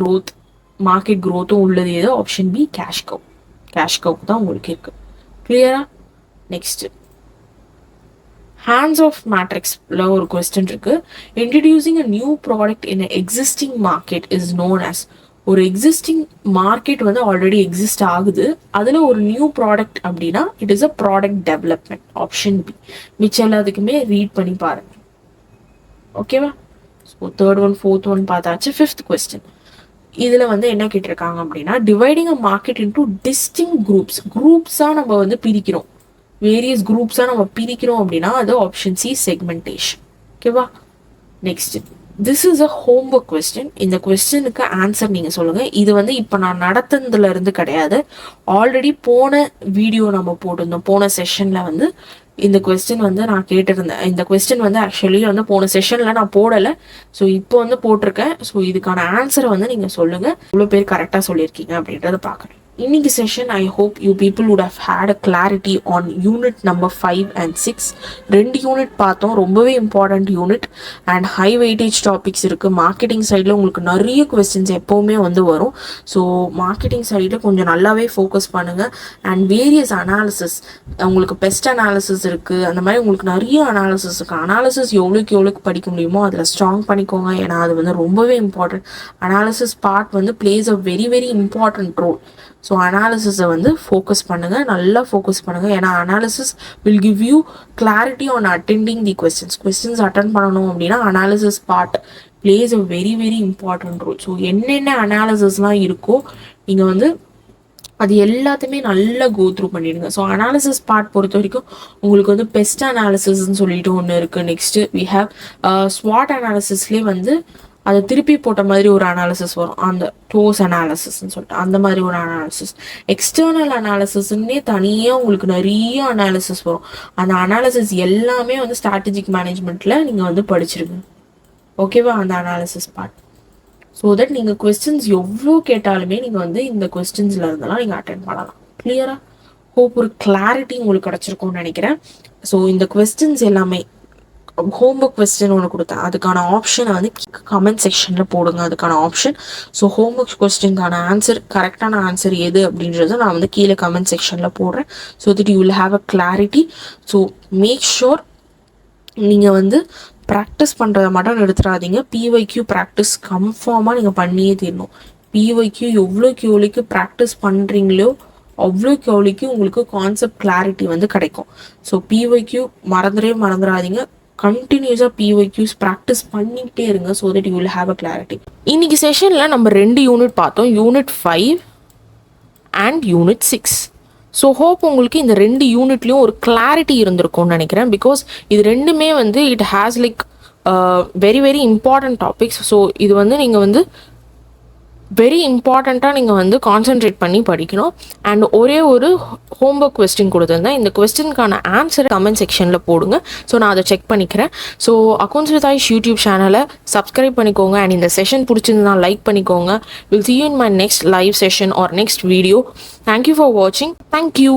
மார்க்கெட் க்ரோத்தும் உள்ளது எது? ஆப்ஷன் பி, கேஷ் கவ் தான் உங்களுக்கு இருக்கு. கிளியரா? நெக்ஸ்ட், ஹேண்ட்ஸ் ஆஃப் மேட்ரிக்ஸ்ல ஒரு கொஸ்டின் இருக்கு. Introducing a new product in existing market is known as. ஒரு எக்ஸிஸ்டிங் மார்க்கெட் வந்து ஆல்ரெடி எக்ஸிஸ்ட் ஆகுது, அதில் ஒரு நியூ ப்ராடக்ட் அப்படின்னா it is a product development. Option B. மிச்சம் எல்லாத்துக்குமே ரீட் பண்ணி பாருங்க. ஓகேவா? So 3rd one 4th one பார்த்தாச்சு. 5th கொஸ்டின் இதில் வந்து என்ன கேட்டிருக்காங்க அப்படின்னா டிவைடிங் அ மார்க்கெட் இன்டூ டிஸ்டிங் குரூப்ஸாக நம்ம வந்து பிரிக்கிறோம். வேரியஸ் குரூப்ஸாக நம்ம பிரிக்கிறோம் அப்படின்னா அது ஆப்ஷன் சி, செக்மெண்டேஷன். ஓகேவா? Next, this is a homework question. இந்த கொஸ்டினுக்கு ஆன்சர் நீங்கள் சொல்லுங்கள். இது வந்து இப்போ நான் நடத்துனதுல இருந்து கிடையாது, ஆல்ரெடி போன வீடியோ நம்ம போட்டிருந்தோம். போன செஷனில் வந்து இந்த கொஸ்டின் வந்து நான் கேட்டிருந்தேன். இந்த கொஸ்டின் வந்து ஆக்சுவலி வந்து போன செஷனில் நான் போடலை, ஸோ இப்போ வந்து போட்டிருக்கேன். ஸோ இதுக்கான ஆன்சரை வந்து நீங்கள் சொல்லுங்கள், இவ்வளோ பேர் கரெக்டாக சொல்லியிருக்கீங்க அப்படின்றத பார்க்குறேன். இன்னைக்கு session I hope you people would have had a clarity on unit number 5 and 6. 2 unit பார்த்தோம், ரொம்பவே important unit. And high weightage topics இருக்குது. மார்க்கெட்டிங் சைடில் உங்களுக்கு நிறைய கொஸ்டின்ஸ் எப்போவுமே வந்து வரும். ஸோ மார்க்கெட்டிங் சைடில் கொஞ்சம் நல்லாவே ஃபோக்கஸ் பண்ணுங்கள். அண்ட் வேரியஸ் அனாலிசிஸ், உங்களுக்கு பெஸ்ட் அனாலிசிஸ் இருக்குது, அந்த மாதிரி உங்களுக்கு நிறைய அனாலிசிஸ் இருக்குது. அனாலிசிஸ் எவ்வளோக்கு படிக்க முடியுமோ அதில் ஸ்ட்ராங் பண்ணிக்கோங்க, ஏன்னா அது வந்து ரொம்பவே இம்பார்ட்டன்ட். அனாலிசிஸ் பார்ட் வந்து plays a very very important role. So அனாலிசிஸை வந்து ஃபோக்கஸ் பண்ணுங்கள், நல்லா ஃபோக்கஸ் பண்ணுங்கள். ஏன்னா analysis will give you clarity on attending the questions attend பண்ணணும் அப்படின்னா analysis part plays a very very important role. So என்னென்ன அனாலிசிஸ்லாம் இருக்கோ நீங்கள் வந்து அது எல்லாத்தையுமே நல்லா கோ த்ரூ பண்ணிடுங்க. ஸோ அனாலிசிஸ் பார்ட் பொறுத்த வரைக்கும் உங்களுக்கு வந்து பெஸ்ட் அனாலிசிஸ்ன்னு சொல்லிட்டு ஒன்று இருக்குது. நெக்ஸ்ட்டு வி ஹேவ் ஸ்வாட் அனாலிசிஸ்லேயே வந்து அதை திருப்பி போட்ட மாதிரி ஒரு அனாலிசிஸ் வரும், அந்த டோஸ் அனாலிசிஸ்ன்னு சொல்லிட்டு அந்த மாதிரி ஒரு அனாலிசிஸ். எக்ஸ்டர்னல் அனாலிசிஸ்ன்னே தனியாக உங்களுக்கு நிறைய அனாலிசிஸ் வரும். அந்த அனாலிசிஸ் எல்லாமே வந்து ஸ்ட்ராட்டஜிக் மேனேஜ்மெண்ட்டில் நீங்கள் வந்து படிச்சிருங்க. ஓகேவா? அந்த அனாலிசிஸ் பார்ட். ஸோ தட் நீங்கள் கொஸ்டின்ஸ் எவ்வளோ கேட்டாலுமே நீங்கள் வந்து இந்த கொஸ்டின்ஸில் இருந்தெல்லாம் நீங்கள் அட்டென்ட் பண்ணலாம். கிளியராக? ஹோப் ஒரு கிளாரிட்டி உங்களுக்கு கிடச்சிருக்கும்னு நினைக்கிறேன். ஸோ இந்த கொஸ்டின்ஸ் எல்லாமே ஹோம்ஒர்க் கொஸ்டின் ஒன்று கொடுத்தேன், அதுக்கான ஆப்ஷனை வந்து கமெண்ட் செக்ஷனில் போடுங்க, அதுக்கான ஆப்ஷன். ஸோ ஹோம்ஒர்க் கொஸ்டின்கான ஆன்சர், கரெக்டான ஆன்சர் எது அப்படின்றத நான் வந்து கீழே கமெண்ட் செக்ஷனில் போடுறேன். So that you will have a clarity. So make sure நீங்கள் வந்து ப்ராக்டிஸ் பண்ணுறதை மட்டும் எடுத்துடாதீங்க. பிஒய்க்யூ ப்ராக்டிஸ் கன்ஃபார்மாக நீங்கள் பண்ணியே தீரணும். பிஒய்க்யூ எவ்வளோக்கு ப்ராக்டிஸ் பண்ணுறீங்களோ அவ்வளோக்கு உங்களுக்கு கான்செப்ட் கிளாரிட்டி வந்து கிடைக்கும். ஸோ பிஒய்க்யூ மறந்துடாதீங்க. கண்டினியூஸாக பிஒய்க்யூஸ் ப்ராக்டிஸ் பண்ணிகிட்டே இருங்க. So that you will have a clarity. இன்னைக்கு செஷனில் நம்ம 2 யூனிட் பார்த்தோம், unit 5 and unit 6. So hope உங்களுக்கு இந்த 2 யூனிட்லேயும் ஒரு கிளாரிட்டி இருந்திருக்கும்னு நினைக்கிறேன். பிகாஸ் இது ரெண்டுமே வந்து it has like very very important topics. So இது வந்து நீங்கள் வந்து வெரி இம்பார்ட்டண்ட்டாக நீங்கள் வந்து கான்சென்ட்ரேட் பண்ணி படிக்கணும். அண்ட் ஒரே ஒரு ஹோம்ஒர்க் கொஸ்டின் கொடுத்துருந்தேன், இந்த கொஸ்டினுக்கான ஆன்சரை கமெண்ட் செக்ஷனில் போடுங்க. ஸோ நான் அதை செக் பண்ணிக்கிறேன். So accounts with Aish YouTube சேனலை சப்ஸ்கிரைப் பண்ணிக்கோங்க. அண்ட் இந்த செஷன் பிடிச்சிருந்தா லைக் பண்ணிக்கோங்க. Will see you in my next live session or next video. Thank you for watching. Thank you.